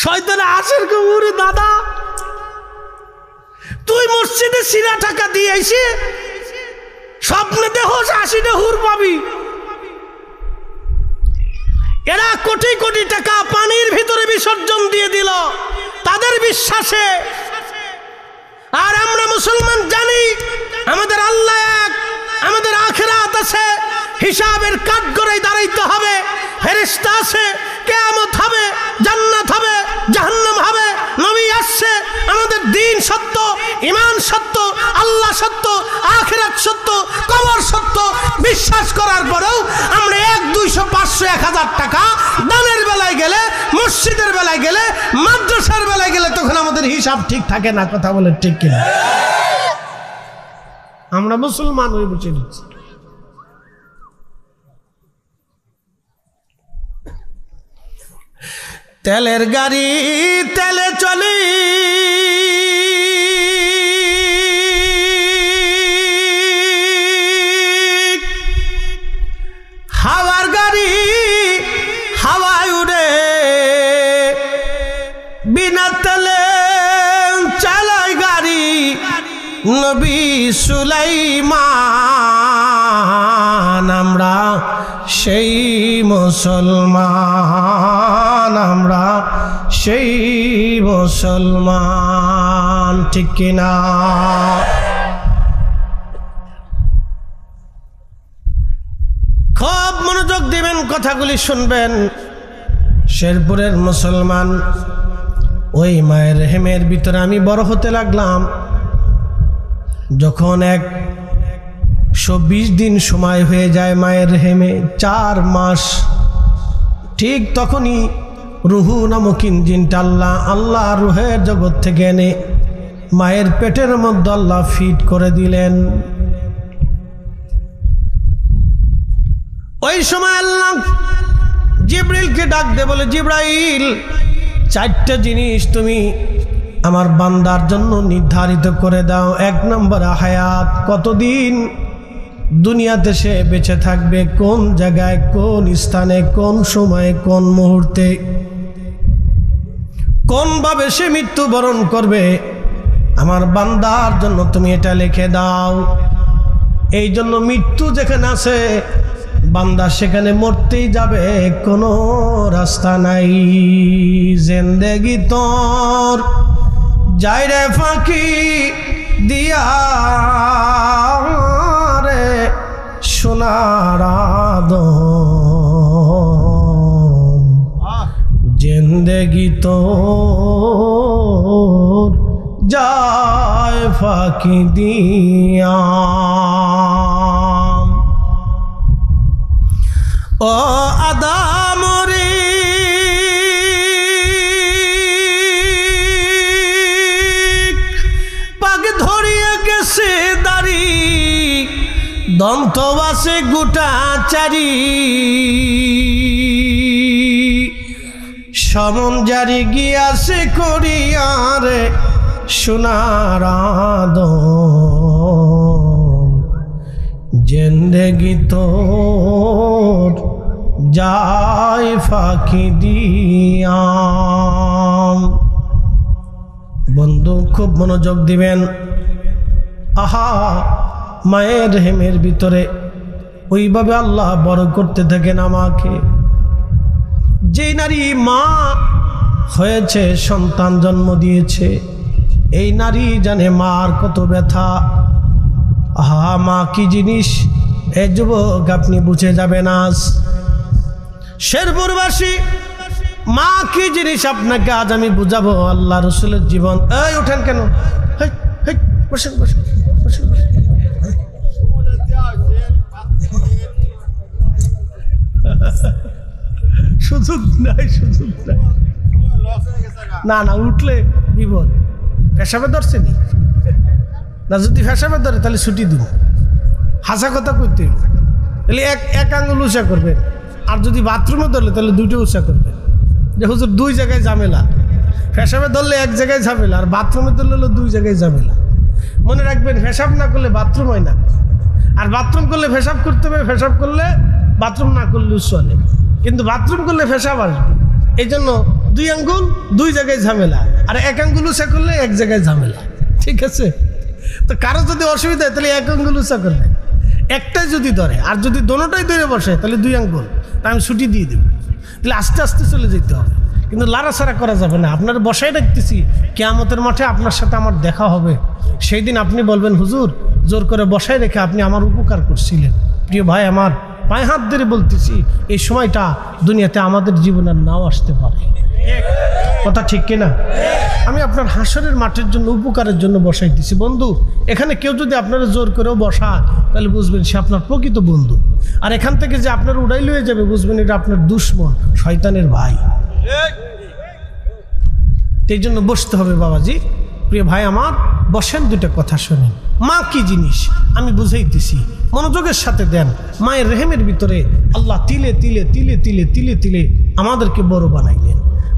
শয়তানে হাসে আর কবে, ওরে দাদা, তুই মসজিদে সিরা টাকা দিয়ে আইছি, স্বপ্নে দেখোস 80টা হুর পাবি। এরা কোটি কোটি টাকা পানির ভিতরে বিসর্জন দিয়ে দিল তাদের বিশ্বাসে। আর আমরা মুসলমান জানি আমাদের আল্লাহ এক, আমাদের আখিরাত আছে, হিসাবের কাঠগড়ায় দাঁড়াইতে হবে, ফেরেশতা আছে, কিয়ামত হবে, জান্নাত হবে, জাহান্নাম হবে, নবী আসছে, আমাদের দ্বীন সত্য, ঈমান সত্য, আল্লাহ সত্য, আখিরাত সত্য, কবর সত্য। বিশ্বাস করার পরেও আমরা 1, 200, 500, 1000 টাকা দানের বেলায় গেলে, মসজিদের বেলায় গেলে, মাদ্রাসার বেলায় গেলে তখন আমাদের হিসাব ঠিক থাকে না। কথা বলে ঠিক কিনা? আমরা মুসলমান হয়ে বসে দিচ্ছি। তেলের গাড়ি তেলে চলি, হাওয়ার গাড়ি হাওয়ায় উড়ে, বিনা তেলে চালায় গাড়ি নবী সুলাইমান। আমরা সেই মুসলমান, আমরা সেই মুসলমান, ঠিক কিনা? খুব মনোযোগ দিবেন, কথাগুলি শুনবেন। শেরপুরের মুসলমান, ওই মায়ের রেহেমের ভিতরে আমি বড় হতে লাগলাম। যখন 120 দিন সময় হয়ে যায় মায়ের রেহেমে, 4 মাস, ঠিক তখনই রুহু নামক ইঞ্জিনটা আল্লাহ রুহের জগৎ থেকে এনে মায়ের পেটের মধ্যে আল্লাহ ফিট করে দিলেন। ওই সময় আল্লাহ জিবরিলকে ডাক দে, বলে, জিবরাইল, 4টা জিনিস তুমি আমার বান্দার জন্য নির্ধারিত করে দাও। 1 নম্বর হায়াত, কতদিন দুনিয়াতে সে বেঁচে থাকবে, কোন জায়গায়, কোন স্থানে, কোন সময়ে, কোন মুহূর্তে, কোনভাবে সে মৃত্যুবরণ করবে, আমার বান্দার জন্য তুমি এটা লিখে দাও। এই জন্য মৃত্যু যেখানে আছে বান্দা সেখানে মরতেই যাবে, কোনো রাস্তা নাই। জিন্দেগি তোর যাই রে ফাঁকি দিয়া রে সোনার আদম, জিন্দেগি তোর যায় ফাঁকি দিয়া। ও আদম রে, পাক ধরিয়া গেছে দাড়ি, দন্ত বাসে গোটা চারি, সমন জারি গিয়াছে করিয়ারে সোনার আদম, জিন্দেগি তোর যায় ফাঁকি দিয়া। বন্ধু, খুব মনোযোগ দিবেন। আহা, মায়ের রেহেমের ভিতরে ওইভাবে আল্লাহ বড় করতে থাকেন আমাকে। যে নারী মা হয়েছে, সন্তান জন্ম দিয়েছে, এই নারী জানে মার কত ব্যথা। আহা, মা কি জিনিস, এ যুবক আপনি বুঝে যাবেন আজ। শেরপুরবাসী, মা কি জিনিস আপনাকে আজ আমি বুঝাবো। আল্লাহ রসুলের জীবন। এই ওঠেন কেন, বসেন বসেন বসেন বসেন। সুযোগ নাই, সুযোগ নাই। না না, উঠলে বিপদ। পেশাবে ধরছে নি না, যদি পেশাবে ধরে তাহলে ছুটি দিব। হাসা কথা কইতে তাহলে এক আঙ্গুল উঁচা করবে, আর যদি বাথরুমে ধরলে তাহলে দুইটা উঁচা করবে। যে হুজুর দুই জায়গায় ঝামেলা, পেশাবে ধরলে এক জায়গায় ঝামেলা, আর বাথরুমে ধরলে হলো দুই জায়গায় ঝামেলা। মনে রাখবেন, পেশাব না করলে বাথরুম হয় না, আর বাথরুম করলে পেশাব করতে হবে, পেশাব করলে বাথরুম না করলে চলে, কিন্তু বাথরুম করলে পেশাব আসবে। এই জন্য দুই আঙ্গুল দুই জায়গায় ঝামেলা, আর এক আঙ্গুল উঁচা করলে এক জায়গায় ঝামেলা। ঠিক আছে? তো কারো যদি অসুবিধা হয় তাহলে এক আঙ্গুল উঁচা করবে, একটাই যদি ধরে, আর যদি দোনোটাই ধরে বসে তাহলে দুই আঙ্গুল, তা আমি ছুটি দিয়ে দেব। তাহলে আস্তে আস্তে চলে যেতে হবে, কিন্তু লাড়াছাড়া করা যাবে না। আপনার বসাই রাখতেছি, কিয়ামতের মাঠে আপনার সাথে আমার দেখা হবে। সেই দিন আপনি বলবেন, হুজুর জোর করে বসাই রেখে আপনি আমার উপকার করছিলেন। প্রিয় ভাই আমার, পায়ে হাত ধরে বলতেছি, এই সময়টা দুনিয়াতে আমাদের জীবনে নাও আসতে পারে। কথা ঠিক কিনা? আমি আপনার হাসরের মাঠের জন্য, উপকারের জন্য বসাইতেছি। বন্ধু, এখানে কেউ যদি আপনারা জোর করেও বসায় তাহলে বুঝবেন সে আপনার প্রকৃত বন্ধু। আর এখান থেকে যে আপনার উড়াই লয়ে যাবে বুঝবেন এটা আপনার দুশ্মন, শয়তানের ভাই। এই জন্য বসতে হবে বাবাজি। প্রিয় ভাই আমার, বসেন, দুটো কথা শোনেন। মা কি জিনিস আমি বুঝাইতেছি, মনোযোগের সাথে দেন। মায়ের রেহেমের ভিতরে আল্লাহ তিলে তিলে তিলে তিলে তিলে তিলে আমাদেরকে বড় বানাইলেন।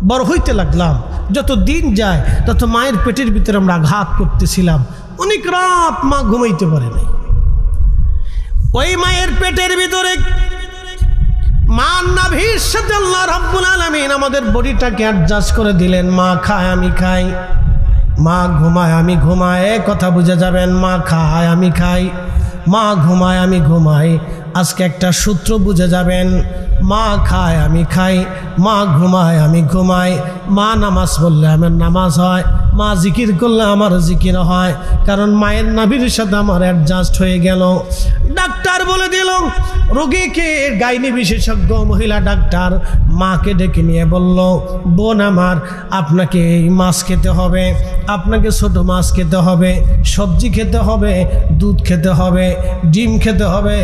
বড় হইতে লাগলাম, যত দিন যায় তত মায়ের পেটের ভিতরে আমরা আঘাত করতেছিলাম। অনেক রাত মা ঘুমাইতে পারে নাই। ওই মায়ের পেটের ভিতরে মা নাভির সাথে আল্লাহ রাব্বুল আলামিন আমাদের বডিটাকে অ্যাডজাস্ট করে দিলেন। মা খায় আমি খাই, মা ঘুমায় আমি ঘুমাই। কথা বুঝে যাবেন, মা খায় আমি খাই, মা ঘুমায় আমি ঘুমাই। আজকে একটা সূত্র বুঝে যাবেন, মা খায় আমি খাই, মা ঘুমায় আমি ঘুমাই। মা নামাজ পড়লে আমার নামাজ হয়, মা জিকির করলে আমার জিকির হয়, কারণ মায়ের নাভির সাথে আমার অ্যাডজাস্ট হয়ে গেল। ডাক্তার বলে দিল, রোগীকে গাইনি বিশেষজ্ঞ মহিলা ডাক্তার মাকে ডেকে নিয়ে বলল, বোন আমার, আপনাকে এই মাছ খেতে হবে, আপনাকে ছোট মাছ খেতে হবে, সবজি খেতে হবে, দুধ খেতে হবে, ডিম খেতে হবে,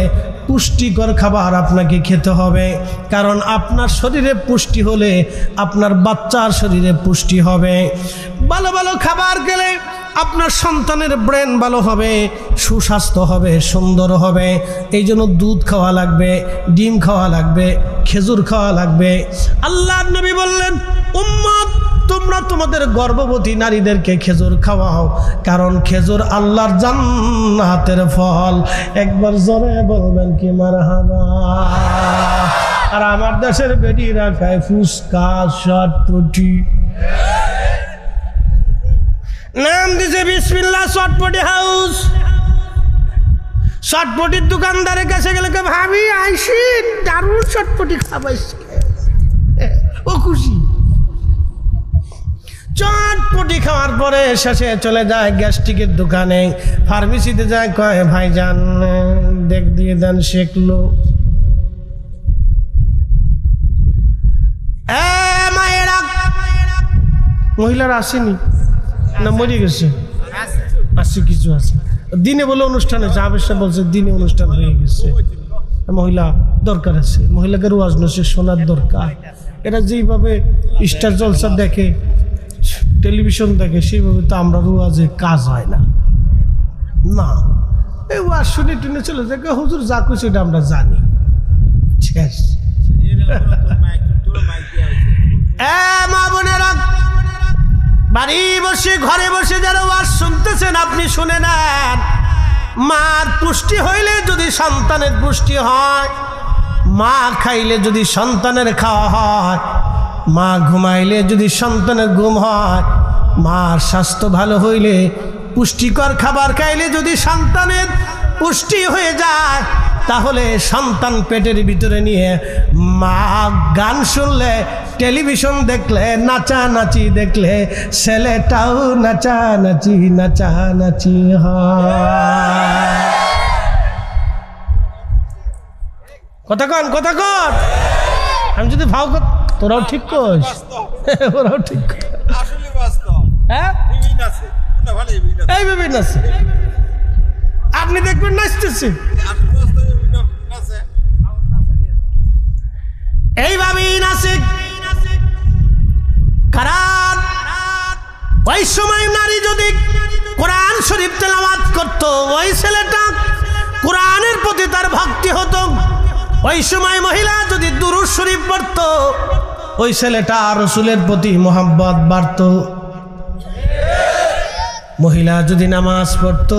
পুষ্টিকর খাবার আপনাকে খেতে হবে। কারণ আপনার শরীরে পুষ্টি হলে আপনার বাচ্চার শরীরে পুষ্টি হবে। ভালো ভালো খাবার খেলে আপনার সন্তানের ব্রেন ভালো হবে, সুস্বাস্থ্য হবে, সুন্দর হবে। এই জন্য দুধ খাওয়া লাগবে, ডিম খাওয়া লাগবে, খেজুর খাওয়া লাগবে। আল্লাহর নবী বললেন, উম্মত তোমরা তোমাদের গর্ভবতী নারীদেরকে খেজুর খাওয়াও, কারণ খেজুর আল্লাহর জান্নাতের ফল। একবার জোরে বলবেন কি মারহাবা। আর আমার দেশের বেটিরা খায় ফুচকা, চটপটি, নাম দিছে বিসমিল্লাহ চটপটি হাউস। চটপটির দোকানদারের কাছে গেলে ভাবি আইসি দারুণ চটপটি খাবাইছি, ও খুশি। চটপটি খাওয়ার পরে শেষে চলে যায় গ্যাস্ট্রিকের দোকানে, ফার্মেসিতে যায়, কয় ভাইজান দেখ দিয়ে দেন শেখলো। মায়েরা, মহিলারা আসেনি না মরে গেছে? আসছে, কিছু আছে। দিনে বলে অনুষ্ঠান হয়েছে, আবেশা বলছে দিনে অনুষ্ঠান হয়ে গেছে। মহিলা দরকার আছে, মহিলাকে রোয়াজ নসে শোনার দরকার। এরা যেইভাবে স্টার জলসা দেখে, টেলিভিশন দেখে, সেইভাবে তো আমরা রোয়াজে কাজ হয় না। না, এই ওয়াজ শুনে টুনে চলে যায়, হুজুর যা কিছু এটা আমরা জানি, শেষ। মা বোনেরা, বাড়ি বসে ঘরে বসে যারা ওয়াজ শুনতেছেন আপনি শুনে নেন। মার পুষ্টি হইলে যদি সন্তানের পুষ্টি হয়, মা খাইলে যদি সন্তানের খাওয়া হয়, মা ঘুমাইলে যদি সন্তানের ঘুম হয়, মার স্বাস্থ্য ভালো হইলে, পুষ্টিকর খাবার খাইলে যদি সন্তানের পুষ্টি হয়ে যায়, তাহলে সন্তান পেটের ভিতরে নিয়ে মা গান শুনলে, টেলিভিশন দেখলে, নাচানাচি দেখলে, ছেলেটাও নাচানাচি নাচানাচি হয়। কথা কন, কথা কন। আমি যদি ভাও কর, তোরাও ঠিক করিস, ওরাও ঠিক কর। হ্যাঁ, এই বিভিন্ন আছে, আপনি দেখবেন নাচতেছে। এইভাবেই নাচে। ওই সময় নারী যদি কোরআন শরীফ তেলাওয়াত করত, ওই ছেলেটা কোরআনের প্রতি তার ভক্তি হতো। ওই সময় মহিলা যদি দুরূদ শরীফ পড়ত, ওই ছেলেটা রাসূলের প্রতি মোহাব্বত বাড়ত। মহিলা যদি নামাজ পড়ত,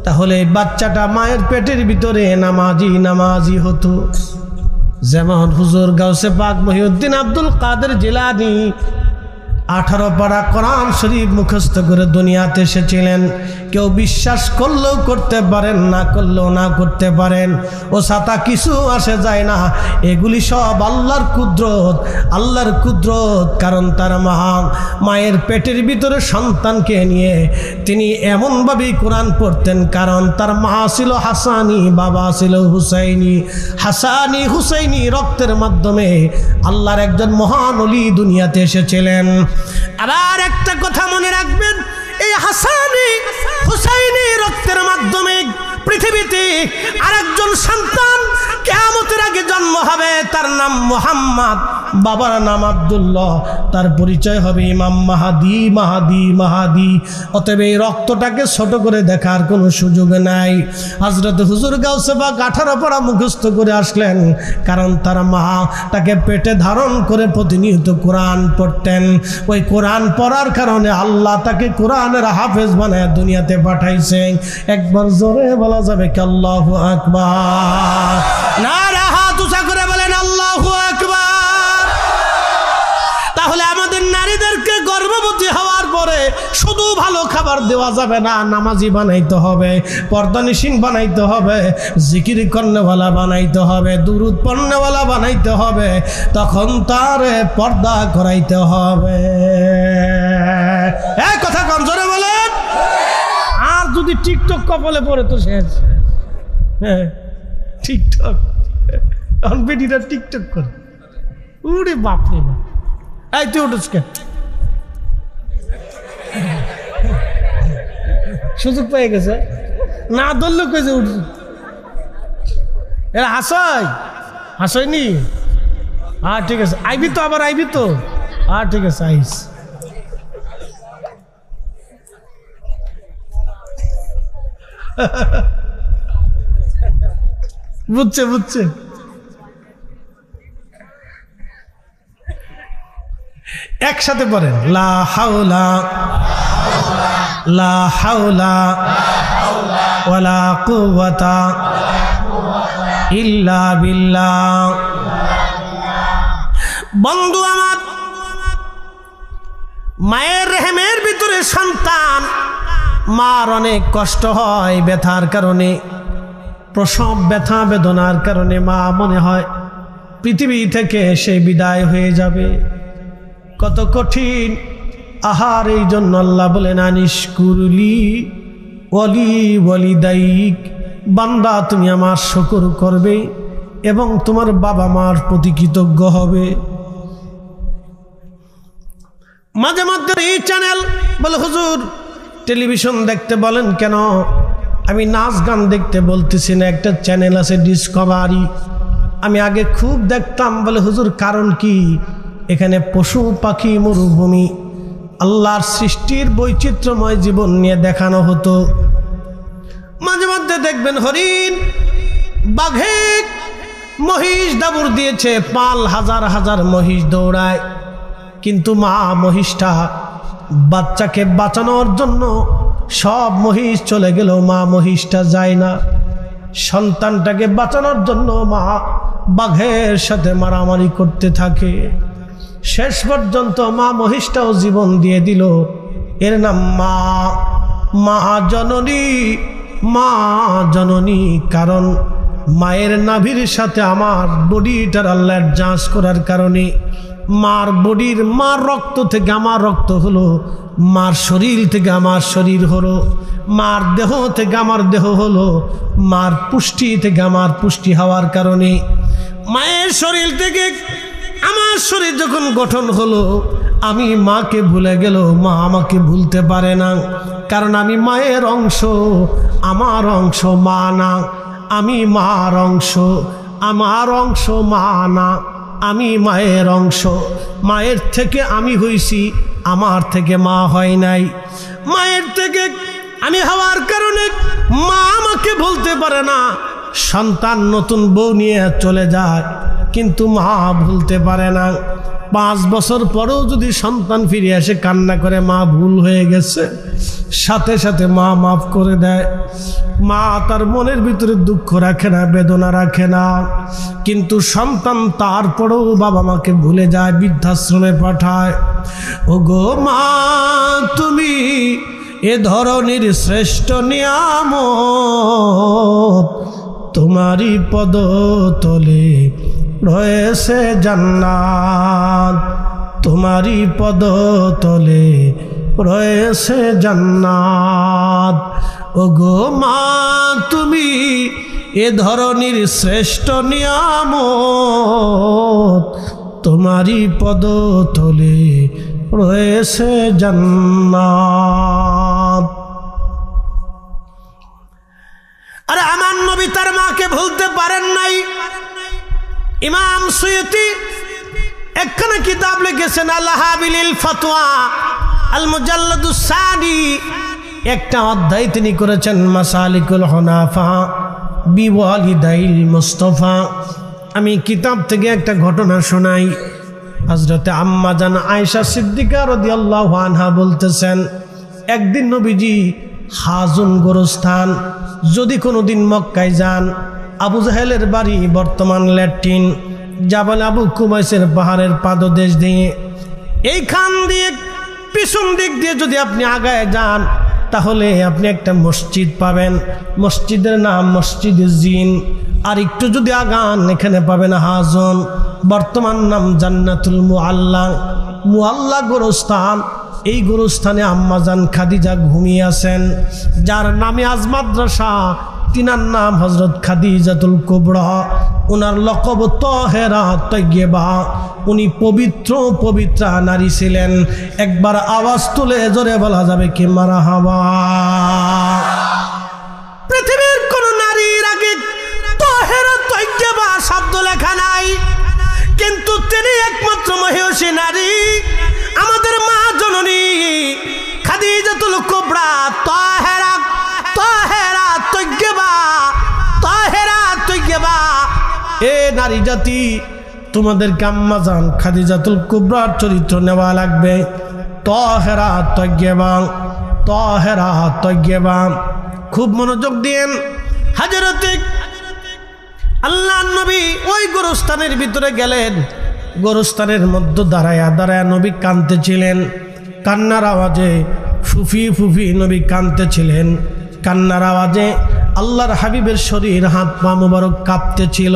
তাহলে বাচ্চাটা মায়ের পেটের ভিতরে নামাজি হতো। যেমন হুজুর গাউসে পাক মহিউদ্দিন আব্দুল কাদের জিলানী 18 পারা কোরআন শরীফ মুখস্থ করে দুনিয়াতে এসেছিলেন। কেউ বিশ্বাস করলেও করতে পারেন, না করলেও না করতে পারেন, ও সাতা কিছু আসে যায় না। এগুলি সব আল্লাহর কুদরত, আল্লাহর কুদরত। কারণ তার মায়ের পেটের ভিতরে সন্তানকে নিয়ে তিনি এমনভাবেই কোরআন পড়তেন, কারণ তার মা ছিল হাসানি, বাবা ছিল হুসাইনি। হাসানি হুসাইনি রক্তের মাধ্যমে আল্লাহর একজন মহান ওলি দুনিয়াতে এসেছিলেন। আবার একটা কথা মনে রাখবেন, এই হাসানি হুসাইনি রক্তের মাধ্যমে পৃথিবীতে আরেকজন সন্তান কিয়ামতের আগে জন্ম হবে, তার নাম মুহাম্মদ, বাবার নাম আব্দুল্লাহ, তার পরিচয় হবে ইমাম মাহাদি। মাহাদি মাহাদি অতএব এই রক্তটাকে ছোট করে দেখার কোনো সুযোগ নাই। হযরত হুজুর গাউসে পাক 18 পারা মুখস্থ করে আসলেন, কারণ তার মা তাকে পেটে ধারণ করে প্রতিনিয়ত কোরআন পড়তেন। ওই কোরআন পড়ার কারণে আল্লাহ তাকে কোরআনের হাফেজ বানায় দুনিয়াতে পাঠাইছেন। একবার জোরে বলা যাবে কি আল্লাহু আকবার? নারা হাত উঁচা করে বলেন আল্লাহু আকবার। তাহলে আমাদের নারীদেরকে গর্ভবতী হওয়ার পরে শুধু ভালো খাবার দেওয়া যাবে না, নামাজি বানাইতে হবে, পর্দানিশীন বানাইতে হবে, জিকির করনেওয়ালা বানাইতে হবে, দুরূদ পড়নেওয়ালা বানাইতে হবে, তখন তার পর্দা করাইতে হবে। এই কথা কম জোরে বলেন। আর যদি টিকটক কপালে পড়ে তো শেষ। হ্যাঁ, টিকটক, এখন বেটিরা টিকটক করে, উরে বাপরে বাপ। এই তুই উঠোস কে? সুযোগ পেয়ে গেছে, না ধরলে কইছে উঠছে। এরা হাসায়নি। হ্যাঁ ঠিক আছে, আইবি তো, আবার আইবি তো। হ্যাঁ ঠিক আছে, আইস। বুঝছে। একসাথে পড়েন, লা হাওলা ওয়ালা কুওয়াতা ইল্লা বিল্লাহ। বন্ধু আমার, মায়ের রেহেমের ভিতরে সন্তান, মার অনেক কষ্ট হয় ব্যথার কারণে, প্রসব ব্যথা বেদনার কারণে মা মনে হয় পৃথিবী থেকে সে বিদায় হয়ে যাবে। কত কঠিন আহার। এই জন্য আল্লাহ বলেন আনিশকুরলি ওয়ালিদাইক, বান্দা তুমি আমার শুকর করবে এবং তোমার বাবা মার প্রতি কৃতজ্ঞ হবে। মাঝে মধ্যে এই চ্যানেল বলে হুজুর টেলিভিশন দেখতে বলেন কেন? আমি নাচ গান দেখতে বলতেছি না, একটা চ্যানেল আছে ডিসকভারি, আমি আগে খুব দেখতাম। বলে হুজুর কারণ কি? এখানে পশু পাখি মরুভূমি আল্লাহর সৃষ্টির বৈচিত্র্যময় জীবন নিয়ে দেখানো হতো। মাঝে মধ্যে দেখবেন হরিণ, বাঘে, মহিষ দাবুর দিয়েছে, পাল হাজার হাজার মহিষ দৌড়ায়, কিন্তু মা মহিষটা বাচ্চাকে বাঁচানোর জন্য সব মহিষ চলে গেল, মা মহিষটা যায় না। সন্তানটাকে বাঁচানোর জন্য মা বাঘের সাথে মারামারি করতে থাকে। শেষ পর্যন্ত মা মহিষটাও জীবন দিয়ে দিল। এর নাম মা জননী। কারণ মায়ের নাভির সাথে আমার বডিটার আল্লাহর যাঁচ করার কারণে মার বডির, মার রক্ত থেকে আমার রক্ত হলো, মার শরীর থেকে আমার শরীর হলো, মার দেহ থেকে আমার দেহ হলো, মার পুষ্টি থেকে আমার পুষ্টি হওয়ার কারণে মায়ের শরীর থেকে আমার শরীর যখন গঠন হলো, আমি মাকে ভুলে গেল, মা আমাকে ভুলতে পারে না। কারণ আমি মায়ের অংশ, আমার অংশ মা না। আমি মার অংশ, আমার অংশ মা না। আমি মায়ের অংশ, মায়ের থেকে আমি হইছি আমার থেকে মা হয় নাই, মায়ের থেকে আমি হওয়ার কারণে মা আমাকে বলতে পারে না। সন্তান নতুন বউ নিয়ে চলে যায়, কিন্তু মা ভুলতে পারে না। 5 বছর পরেও যদি সন্তান ফিরে আসে কান্না করে মা ভুল হয়ে গেছে, সাথে সাথে মা মাফ করে দেয়। মা তার মনের ভিতরে দুঃখ রাখে না, বেদনা রাখে না, কিন্তু সন্তান তারপরেও বাবা মাকে ভুলে যায়, বৃদ্ধাশ্রমে পাঠায়। ওগো মা, তুমি এ ধরনের শ্রেষ্ঠ নিয়ামত, তোমারই পদতলে রয়েছে জান্নাত, তোমারই পদতলে রয়েছে জান্নাত। ওগো মা, তুমি এ ধরনের শ্রেষ্ঠ নিয়ামত, তোমারই পদতলে রয়েছে জান্নাত। আরে আমার নবী তার মাকে ভুলতে পারেন নাই। ইমাম সুয়ুতি একখানা কিতাব লিখেছেন, আল-হাবিলিল ফাতওয়া আল মুজাল্লাদুস সানি, একটা অধ্যায় তিনি করেছেন মাসালিকুল হুনাফা বিওয়ালিদাইল মুস্তাফা। আমি কিতাব থেকে একটা ঘটনা শোনাই। হযরতে আম্মা জান আয়েশা সিদ্দিকা রাদিয়াল্লাহু আনহা বলতেছেন, একদিন নবীজি হাজুন গোরস্থান, যদি কোনোদিন মক্কায় যান, আবু জাহেলের বাড়ি বর্তমান ল্যাট্রিন, জাবাল আবু কুবাইসের পাহাড়ের পাদদেশ দিয়ে, এইখান দিয়ে পিছন দিক দিয়ে যদি আপনি আগায় যান, তাহলে আপনি একটা মসজিদ পাবেন। মসজিদের নাম মসজিদে জিন। আর একটু যদি আগান, এখানে পাবেন হাজন, বর্তমান নাম জান্নাতুল মুআল্লা। মুআল্লা গোরস্থান। এই গোরস্থানে আম্মাজান খাদিজা ঘুমিয়ে আছেন, যার নামে আজ মাদ্রাসা। তিনার নাম হযরত খাদিজাতুল কুবরা। ওনার লকব তাহেরা তাইয়্যিবা। উনি পবিত্রা নারী ছিলেন। একবার আওয়াজ তুলে জোরে বলা যাবে কি মারহাবা। পৃথিবীর কোন নারীর আগে তাহেরা তাইয়্যিবা শব্দ লেখা নাই, কিন্তু তিনি একমাত্র মহিষী নারী, আমাদের মা জননী খাদিজাতুল কুবরা তাহেরা তাইয়্যিবা। এ নারী জাতি, তোমাদেরকে আম্মাজান খাদিজাতুল কুবরার চরিত্র নেওয়া লাগবে। তাহেরা তাইয়্যিবা। খুব মনোযোগ দিয়েন। হযরতে আল্লাহর নবী ওই গোরস্থানের ভিতরে গেলেন। গোরস্থানের মধ্যে দাঁড়ায়া নবী কাঁদতেছিলেন। কান্নার আওয়াজে ফুফি নবী কাঁদতেছিলেন। কান্নার আওয়াজে আল্লাহর হাবিবের শরীর, হাত পা মুবারক কাঁপতেছিল।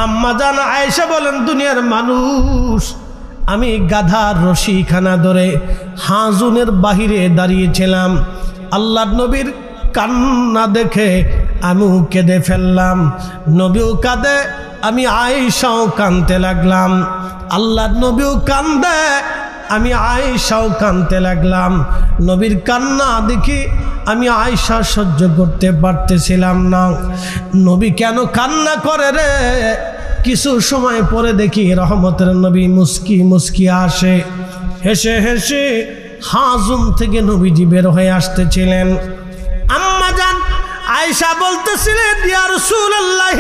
আম্মা জান আয়েশা বলেন, দুনিয়ার মানুষ, আমি গাধার রশিখানা ধরে হাজুনের বাহিরে দাঁড়িয়েছিলাম। আল্লাহর নবীর কান্না দেখে আমিও কেঁদে ফেললাম। নবীও কাঁদে, আমি আয়েশাও কাঁদতে লাগলাম। আল্লাহর নবীও কান্দে, আমি আয়েশাও কাঁদতে লাগলাম। নবীর কান্না দেখি আমি আয়েশা সহ্য করতে পারতেছিলাম না। নবী কেন কান্না করে রে? কিছু সময় পরে দেখি রহমতের নবী মুস্কি আসে। হেসে হেসে হাজুম থেকে নবীজি বের হয়ে আসতেছিলেন। আম্মা জান আয়েশা বলতেছিলেন, ইয়া রাসূলুল্লাহ,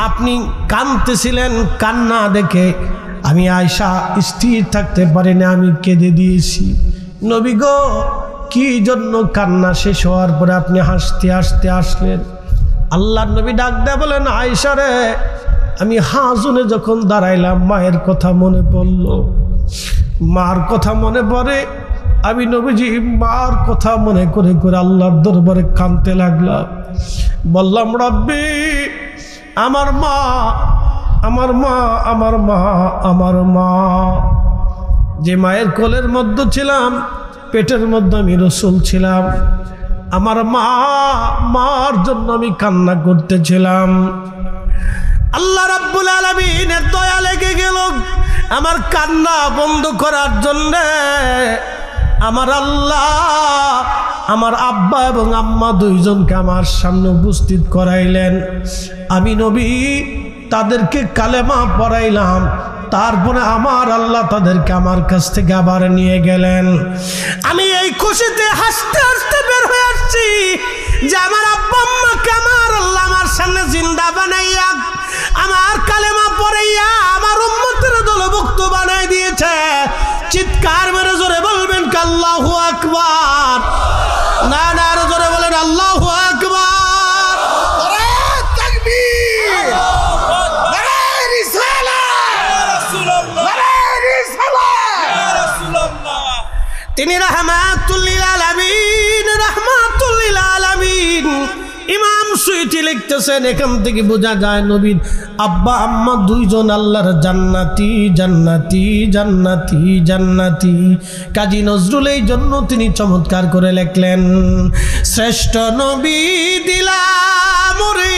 আপনি কাঁদতেছিলেন, কান্না দেখে আমি আয়েশা স্থির থাকতে পারি না, আমি কেঁদে দিয়েছি। নবী গো, কি জন্য কান্না শেষ হওয়ার পরে আপনি হাসতে হাসতে আসলেন? আল্লাহর নবী ডাক দেয়া বলেন, আয়েশা রে, আমি হাজুনে যখন দাঁড়াইলাম, মায়ের কথা মনে পড়ল। মার কথা মনে পড়ে, আমি নবীজি মার কথা মনে করে করে আল্লাহর দরবারে কাঁদতে লাগলাম। বললাম, রব্বি, আমার মা, যে মায়ের কোলের মধ্যে ছিলাম, পেটের মধ্যে আমি রসুল ছিলাম, আমার মার জন্য আমি কান্না করতেছিলাম। আল্লাহ রাব্বুল আলামিনের দয়া লেগে গেল আমার কান্না বন্ধ করার জন্য। আমার আল্লাহ আমার আব্বা এবং আম্মা দুইজনকে আমার সামনে উপস্থিত করাইলেন। আমি নবী তাদেরকে কালেমা পড়াইলাম। তারপরে আমার আল্লাহ তাদেরকে আমার কাছ থেকে আবার নিয়ে গেলেন। আমি এই খুশিতে হাসতে হাসতে বের হয়ে আসছি যে আমার আব্বা আম্মাকে আমার আল্লাহ আমার সামনে জিন্দা বানাইয়া আমার কালেমা পড়াইয়া আমার উম্মতের দলভুক্ত বানাই দিয়েছে। চিৎকার মেরে জোরে বলবেন কি আল্লাহু আকবার? না না, আরো জোরে বলেন আল্লাহু আকবার। তিনি রাহমাতুল লিল আলামিন, রাহমাতুল লিল আলামিন। ইমাম সুয়ুতি লিখতেছেন এখান থেকে বোঝা যায় নবীর আব্বা আম্মা দুইজন আল্লাহর জান্নাতি জান্নাতি জান্নাতি জান্নাতি। কাজী নজরুল এই জন্য তিনি চমৎকার করে লিখলেন, শ্রেষ্ঠ নবী দিলাম রে।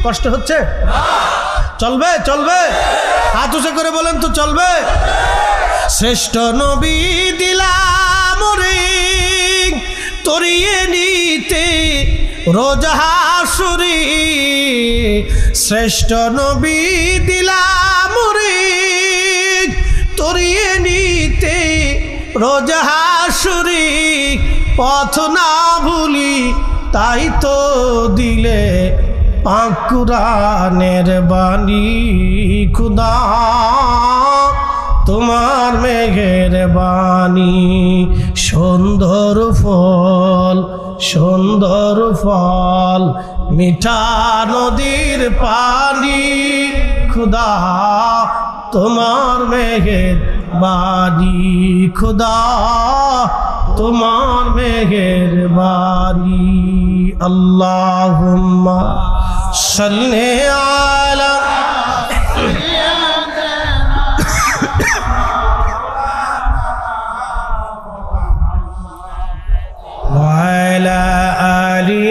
কষ্ট হচ্ছে? চলবে চলবে, হাত উঁচু করে বলেন তো চলবে। শ্রেষ্ঠ নবী দিলাম রে তরিয়ে নিতে রোজ হাসুরে, শ্রেষ্ঠ নবী দিলাম রে তরিয়ে নিতে রোজ হাসুরে, পথ না ভুলি তাই তো দিলে পাক কুরআনের বাণী। খুদা তোমার মেহেরবানি, সুন্দর ফল সুন্দর ফল মিঠা নদীর পানি। খুদা তোমার মেহেরবানি, খুদা তোমার মেহেরবানি। আল্লাহুম্মা সাল্লি আলা ওয়ালা আলি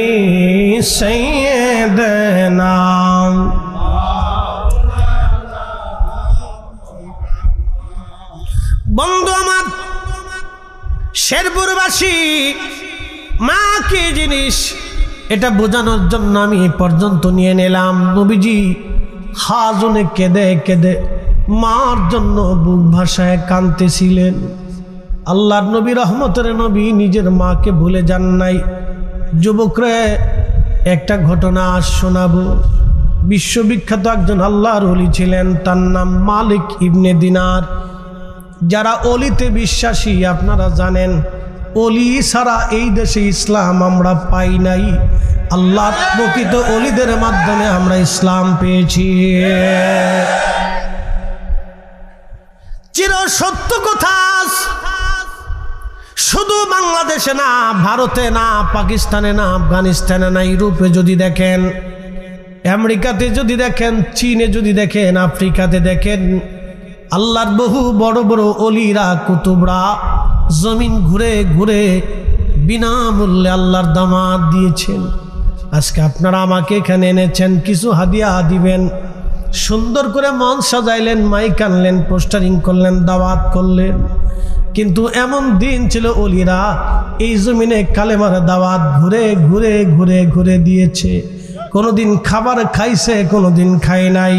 সাইয়্যিদিনা। বন্ধু আমার, শেরপুরবাসী মা কি জিনিস এটা বোঝানোর জন্য আমি এ পর্যন্ত নিয়ে নিলাম। নবীজি হাজনে কেঁদে কেঁদে মার জন্য বুক ভাষায় কাঁদতেছিলেন। আল্লাহর নবী রহমতের নবী নিজের মাকে ভুলে যান নাই। যুবকরে একটা ঘটনা শোনাবো। বিশ্ববিখ্যাত একজন আল্লাহর ওলি ছিলেন, তার নাম মালিক ইবনে দিনার। যারা অলিতে বিশ্বাসী আপনারা জানেন, অলি ছাড়া এই দেশে ইসলাম আমরা পাই নাই। আল্লাহর প্রকৃত অলিদের মাধ্যমে আমরা ইসলাম পেয়েছি। চির সত্য কথা, শুধু বাংলাদেশে না, ভারতে না, পাকিস্তানে না, আফগানিস্তানে না, ইউরোপে যদি দেখেন, আমেরিকাতে যদি দেখেন, চীনে যদি দেখেন, আফ্রিকাতে দেখেন, আল্লাহর বহু বড় বড় অলিরা কুতুবরা জমিন ঘুরে ঘুরে বিনামূল্যে আল্লাহর দামাত দিয়েছেন। আজকে আপনারা আমাকে এখানে এনেছেন, কিছু হাদিয়া দিবেন, সুন্দর করে মন সাজাইলেন, মাইক আনলেন, পোস্টারিং করলেন, দাওয়াত করলেন। কিন্তু এমন দিন ছিল অলিরা এই জমিনে কালেমার দাওয়াত ঘুরে ঘুরে ঘুরে ঘুরে দিয়েছে। কোনোদিন খাবার খাইছে, কোনোদিন খায় নাই।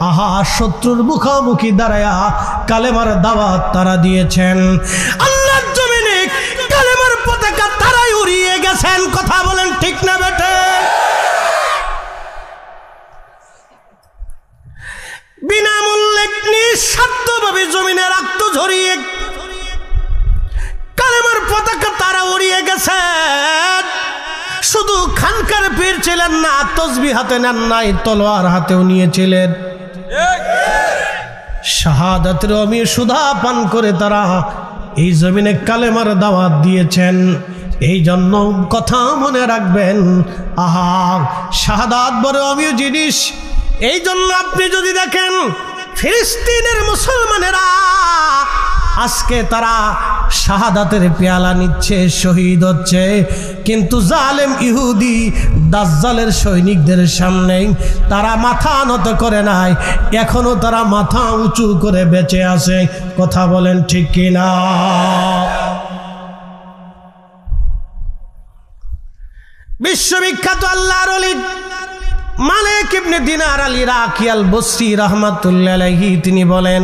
আহা, শত্রুর মুখোমুখি দাঁড়ায়া কালেমার দাওয়াত তারা দিয়েছেন। আল্লাহর জমিনে কালেমার পতাকা তারাই উড়িয়ে গেছেন। কথা বলেন ঠিক না বেটে? বিনামূল্যে নিঃস্বার্থভাবে জমিনে রক্ত ঝরিয়ে কালেমার পতাকা তারা উড়িয়ে গেছেন। শুধু খানকার পীর ছিলেন না, তসবিহ হাতে নেন নাই, তলোয়ার হাতেও নিয়েছিলেন। শাহাদাতের অমীয় সুধা পান করে তারা এই জমিনে কালেমার দাওয়াত দিয়েছেন। এই জন্য কথা মনে রাখবেন, আহা, শাহাদাত বড় অমীয় জিনিস। এই জন্য আপনি যদি দেখেন ফিলিস্তিনের মুসলমানেরা আজকে তারা শাহাদাতের পেয়ালা নিচ্ছে, শহীদ হচ্ছে, কিন্তু জালেম ইহুদি দাজ্জালের সৈনিকদের সামনে তারা মাথা নত করে নাই। এখনো তারা মাথা উঁচু করে বেঁচে আছে। কথা বলেন ঠিক কিনা? বিশ্ববিখ্যাত আল্লাহর ওলি মালিক ইবনে দিনার আল ইরাকি আল বসরি রাহমাতুল্লাহি আলাইহি তিনি বলেন,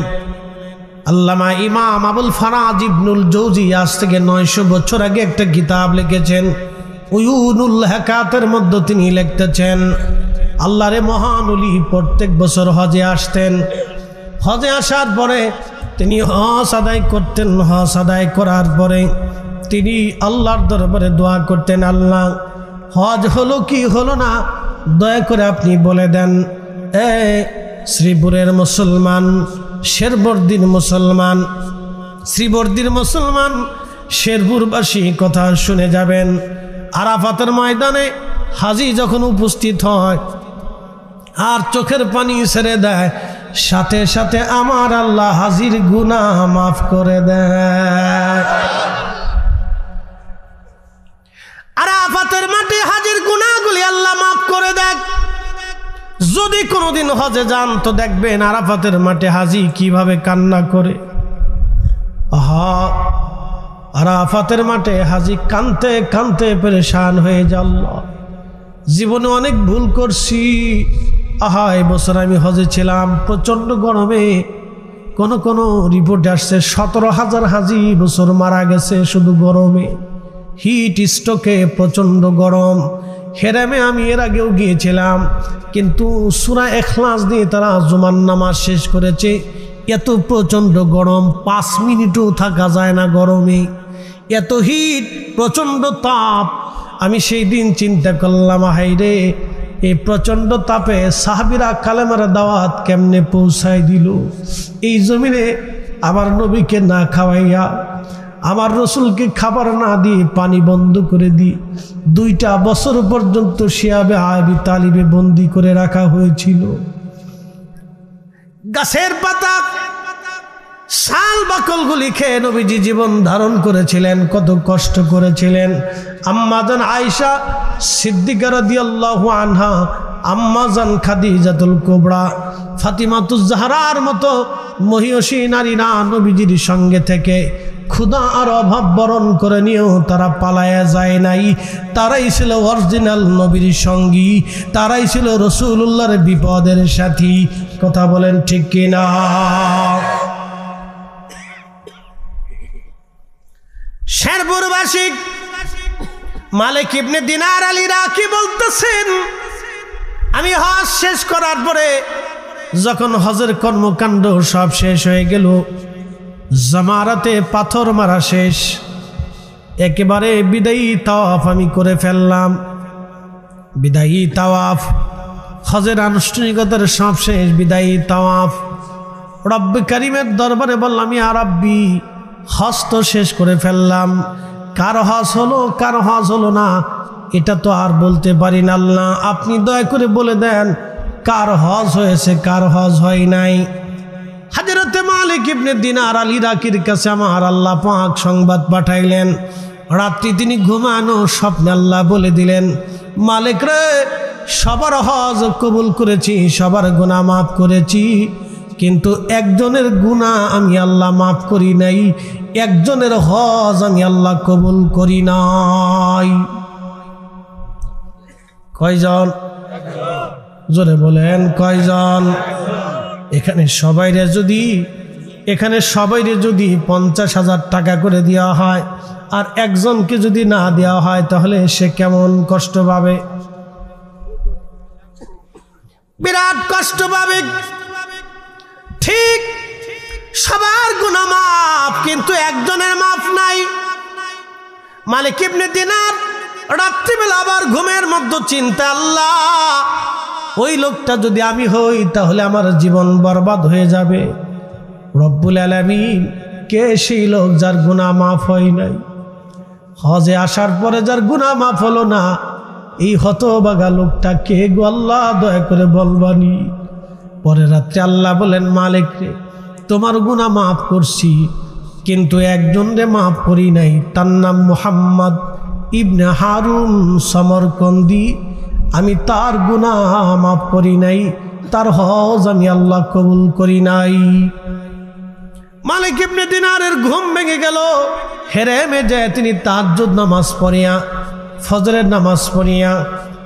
আল্লামা ইমাম আবুল ফারাজ ইবনুল জৌজি আজ থেকে 900 বছর আগে একটা কিতাব লিখেছেন, উয়ুনুল হাকাতের মধ্যে তিনি লিখতেছেন, আল্লাহরে মহান ওলি প্রত্যেক বছর হজে আসতেন। হজে আসার পরে তিনি হজ আদায় করতেন। হজ আদায় করার পরে তিনি আল্লাহর দরবারে দোয়া করতেন, আল্লাহ হজ হলো কি হলো না দয়া করে আপনি বলে দেন। শ্রীপুরের মুসলমান, শেরবর্দির মুসলমান, শ্রীবর্দির মুসলমান, শেরপুরবাসী কথা শুনে যাবেন। আরাফাতের ময়দানে হাজি যখন উপস্থিত হয় আর চোখের পানি ছেড়ে দেয়, সাথে সাথে আমার আল্লাহ হাজির গুনাহ মাফ করে দেয়। আরাফাতের মাঠে হাজির গুনাহগুলি আল্লাহ মাফ করে দেয়। যদি কোনোদিন হজে যান তো দেখবেন আরাফাতের মাঠে হাজি কিভাবে কান্না করে। আরাফাতের মাঠে হাজি কানতে কানতে পেরেশান হয়ে যায়, আল্লাহ জীবনে অনেক ভুল করছি। এই বছর আমি হজে ছিলাম প্রচন্ড গরমে, কোন রিপোর্টে আসছে 17,000 হাজি বছর মারা গেছে শুধু গরমে, হিট স্ট্রোকে, প্রচন্ড গরম। হেরামে আমি এর আগেও গিয়েছিলাম, কিন্তু সূরা ইখলাস দিয়ে তারা জুমার নামাজ শেষ করেছে। এত প্রচন্ড গরম, 5 মিনিটও থাকা যায় না গরমে, এত হিট, প্রচন্ড তাপ। আমি সেই দিন চিন্তা করলাম, হায়রে এই প্রচন্ড তাপে সাহাবীরা কালেমার দাওয়াত কেমনে পৌঁছায় দিল এই জমিনে। আমার নবীকে না খাওয়াইয়া, আমার রসুলকে খাবার না দিয়ে পানি বন্ধ করে দিই 2টা বছর পর্যন্ত শিয়াবে আবি তালিবে বন্দি করে রাখা হয়েছিল। গাছের পাতা, শাল বাকলগুলি খেয়ে নবীজি জীবন ধারণ করেছিলেন, কত কষ্ট করেছিলেন। আম্মাজান আয়েশা সিদ্দিকা রাদিয়াল্লাহু আনহা, আম্মাজান খাদিজাতুল কুবরা, ফাতিমাতুজ জাহরার মতো মহিয়সী নারীরা নবীজির সঙ্গে থেকে ক্ষুধা আর অভাব বরণ করে নিয়েও তারা পালায়া যায় নাই। তারাই ছিল অরিজিনাল নবীর সঙ্গী, তারাই ছিল রাসূলুল্লাহর বিপদের সাথী। কথা বলেন ঠিক কিনা? শেরপুরবাসী মালিক ইবনে দিনার আল ইরাকি বলতেছেন, আমি হজ শেষ করার পরে যখন হজের কর্মকাণ্ড সব শেষ হয়ে গেল, জামারাতে পাথর মারা শেষ, একেবারে বিদায়ী তাওয়াফ আমি করে ফেললাম। বিদায়ী তাওয়াফ, হজের আনুষ্ঠানিকতার সব শেষ, বিদায়ী তাওয়াফ। রব্বে কারিমের দরবারে বললাম, ইয়া রাব্বি, হজ তো শেষ করে ফেললাম, কার হজ হলো কার হজ হলো না এটা তো আর বলতে পারি না। আল্লাহ আপনি দয়া করে বলে দেন কার হজ হয়েছে কার হজ হয় নাই। হযরতে মালিক ইবনে দিনার আল ইরাকির কাছে আমার আল্লাহ পাক সংবাদ পাঠাইলেন। রাত্রি তিনি ঘুমানো স্বপ্নে আল্লাহ বলে দিলেন, মালিক রে, সবার হজ কবুল করেছি, সবার গুনাহ মাফ করেছি, কিন্তু একজনের গুনাহ আমি আল্লাহ মাফ করি নাই, একজনের হজ আমি আল্লাহ কবুল করি নাই। কয়জন? জোরে বলেন কয়জন? এখানে সবাইরে যদি 50,000 টাকা করে দেওয়া হয় আর একজনকে যদি না দেওয়া হয় তাহলে সে কেমন কষ্ট পাবে? বিরাট কষ্ট পাবে। ঠিক সবার গুনাহ মাফ, কিন্তু একজনের মাফ নাই। মালিক ইবনে দিনার রাত্রিবেলা আবার ঘুমের মধ্যে চিন্তা, আল্লাহ ওই লোকটা যদি আমি হই তাহলে আমার জীবন বরবাদ হয়ে যাবে। রব্বুল আলামিন, কে সেই লোক যার গুনাহ মাফ হয় নাই? হজে আসার পরে যার গুনাহ মাফ হলো না, এই হতভাগা লোকটা কে গো আল্লাহ, দয়া করে বলবানি। পরে রাত্রে আল্লাহ বলেন, মালিক রে, তোমার গুনাহ মাফ করছি, কিন্তু একজন রে মাফ করি নাই, তার নাম মুহাম্মদ ইবনে হারুন সমরকন্দি। আমি তার গুনাহ মাফ করি নাই, তার হজ আমি আল্লাহ কবুল করি নাই। মালিক ইবনে দিনারের ঘুম ভেঙে গেল। হেরেমে যায় তিনি তাহাজ্জুদ নামাজ পড়িয়া, ফজরের নামাজ পড়িয়া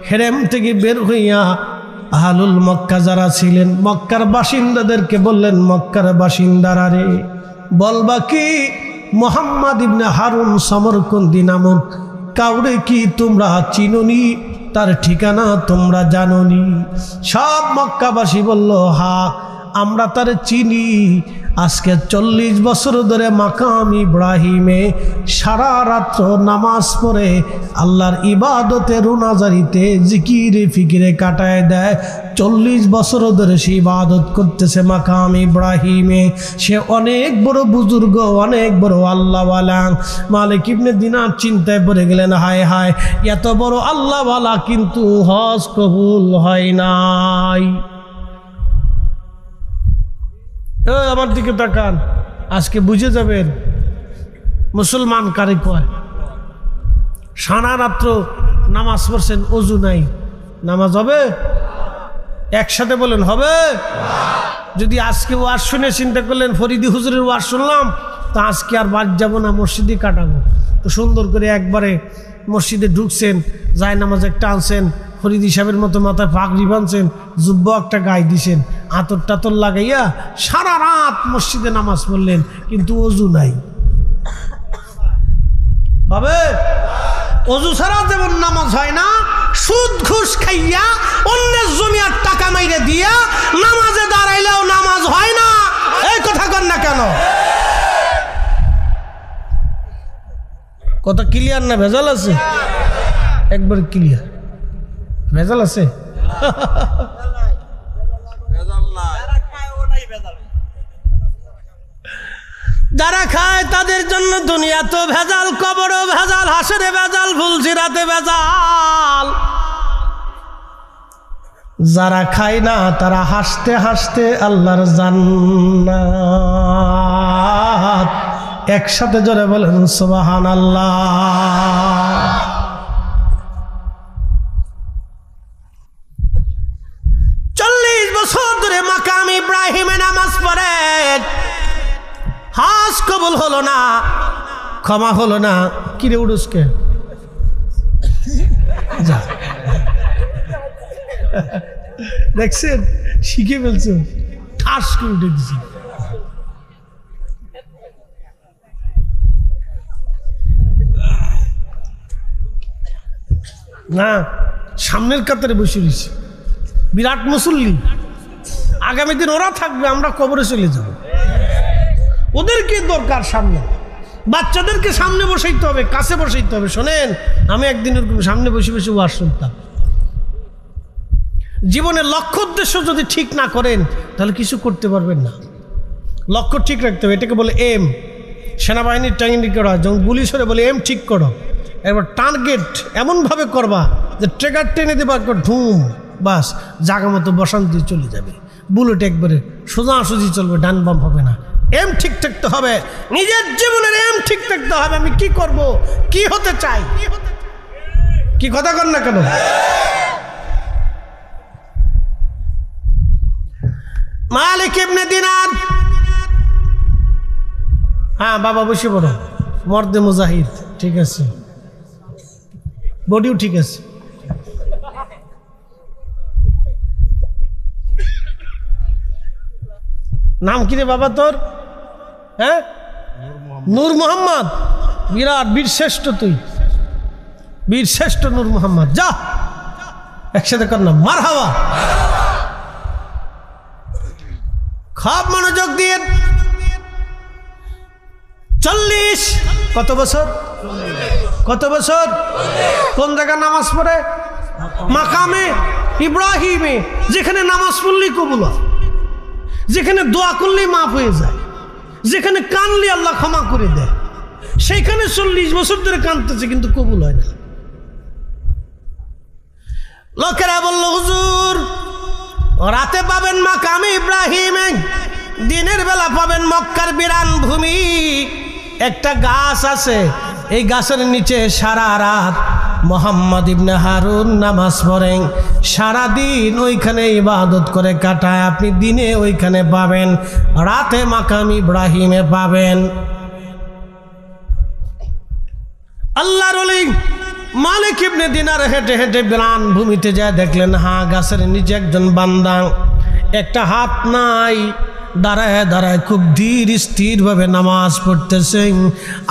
হেরেম থেকে বের হইয়া আহলুল মক্কা যারা ছিলেন, মক্কার বাসিন্দাদেরকে বললেন, মক্কার বাসিন্দারা রে, বলবা কি মুহাম্মদ ইবনে হারুন সমরকন্দি নামক কাউরে কি তোমরা চিনোনি? তার ঠিকানা তোমরা জানোনি? সব মক্কাবাসী বলল, হ্যাঁ আমরা তারে চিনি। আজকে 40 বছর ধরে মাকাম ইব্রাহিমে সারা রাত্র নামাজ পড়ে আল্লাহর ইবাদতে রুনাজারিতে জিকিরে ফিকিরে কাটায় দেয়। 40 বছর ধরে সে ইবাদত করতেছে মাকাম ইব্রাহিমে। সে অনেক বড় বুজুর্গ, অনেক বড় আল্লাহওয়ালা। মালিক ইবনে দিনার চিন্তায় পড়ে গেলেন, হায় হায়, এত বড় আল্লাহওয়ালা কিন্তু হজ কবুল হয় নাই। আমার দিকে তাকান, আজকে বুঝে যাবেন মুসলমান কারে কয়। সারা রাত্র নামাজ পড়ছেন, অজু নাই, নামাজ হবে? একসাথে বলেন হবে? যদি আজকে ওয়াজ শুনে চিন্তা করলেন ফরিদি হুজুরের ওয়াজ শুনলাম, তা আজকে আর বাদ যাবো না, মসজিদে কাটাবো। তো সুন্দর করে একবারে মসজিদে ঢুকছেন, যায় নামাজ একটা আনছেন, ফরিদি সাহেবের মতো মাথায় পাগড়ি বাঁধছেন, জুব্বা একটা গায়ে দিছেন, আতর টাতর লাগাইয়া সারা রাত মসজিদে নামাজ পড়লেন, কিন্তু অজু নাই। হবে? অজু ছাড়া যেমন নামাজ হয় না, সুদ ঘুষ খাইয়া অন্যের জমি আর টাকা মাইরে দিয়া নামাজে দাঁড়াইলেও নামাজ হয় না। এই কথা কর না কেন? কথা ক্লিয়ার না ভেজাল আছে? একবার ক্লিয়ার। ভেজাল আছে? যারা খায় তাদের জন্য দুনিয়া তো ভেজাল, কবরও ভেজাল, হাসরে ভেজাল, ফুলসিরাতে ভেজাল। যারা খায় না তারা হাসতে হাসতে আল্লাহর জান্নাত। একসাথে জোরে বলেন সুবহানাল্লাহ। মাকাম ইব্রাহিমে নামাজ পড়ে, হজ কবুল হলো না, ক্ষমা হলো না। কিরে উড়ুসকে দেখছেন, শিখে ফেলছে, ঠাস করে উঠে দিছে। না, সামনের কাতারে বসে রয়েছে, বিরাট মুসল্লি। আগামী দিন ওরা থাকবে, আমরা কবরে চলে যাব। ওদেরকে দরকার সামনে, বাচ্চাদেরকে সামনে বসাইতে হবে, কাছে বসাইতে হবে। শোনেন, আমি একদিন এরকম সামনে বসে বসে ওয়াজ শুনতাম। জীবনের লক্ষ্য উদ্দেশ্য যদি ঠিক না করেন তাহলে কিছু করতে পারবেন না। লক্ষ্য ঠিক রাখতে হবে, এটাকে বলে এম। সেনাবাহিনীর ট্রেনিং করা, যখন গুলি ছড়ে বলে এম ঠিক করো। এবার টার্গেট এমনভাবে করবা যে ট্রেগার টেনে দেবা, একবার ঢুম, বাস জায়গা মতো বসান দিয়ে চলে যাবে। বুলেট একবারে সোজাসুজি চলবে, ডান বাম হবে না। এম ঠিক থাকতে হবে, নিজের জীবনের এম ঠিক থাকতে হবে। আমি কি করব, কি হতে চাই, কি কথা কর না কেন? মালিক ইবনে দিনার, হ্যাঁ বাবা বসে পড়ো, মর্দে মুজাহিদ, ঠিক আছে, বডিও ঠিক আছে। নাম কি রে বাবা তোর? হ্যাঁ, নূর মোহাম্মদ। বিরাট বীর শ্রেষ্ঠ, তুই বীর শ্রেষ্ঠ নূর মোহাম্মদ। যা একসাথে কর না, মারহাবা। খুব মনোযোগ দিয়ে 40 কত বছর, কত বছর, কোন জায়গায় নামাজ পড়ে? মাকামে ইব্রাহিমে, যেখানে নামাজ পড়লেই কবুল হয়, যেখানে দোয়া করলেই মাফ হয়ে যায়, যেখানে কানলে আল্লাহ ক্ষমা করে দেয়, সেইখানে 40 বছর ধরে কাঁদতেছে কিন্তু কবুল হয় না। লোকেরা বলল, হুজুর রাতে পাবেন মাকামে ইব্রাহিমে, দিনের বেলা পাবেন মক্কার বিরান ভূমি। একটা গাছ আছে, এই গাছের নিচে সারা রাত মুহাম্মদ ইবনে হারুন নামাজ পড়েন, সারাদিন ওইখানে ইবাদত করে কাটায়। আপনি দিনে ওইখানে পাবেন, রাতে মাকাম ইব্রাহিমে পাবেন। আল্লাহর ওলি মালিক ইবনে দিনার হেঁটে হেঁটে বিরান ভূমিতে যায়, দেখলেন হ্যাঁ গাছের নিচে একজন বান্দা, একটা হাত নাই, দাঁড়ায় দাঁড়ায় খুব ধীর স্থিরভাবে নামাজ পড়তেছে।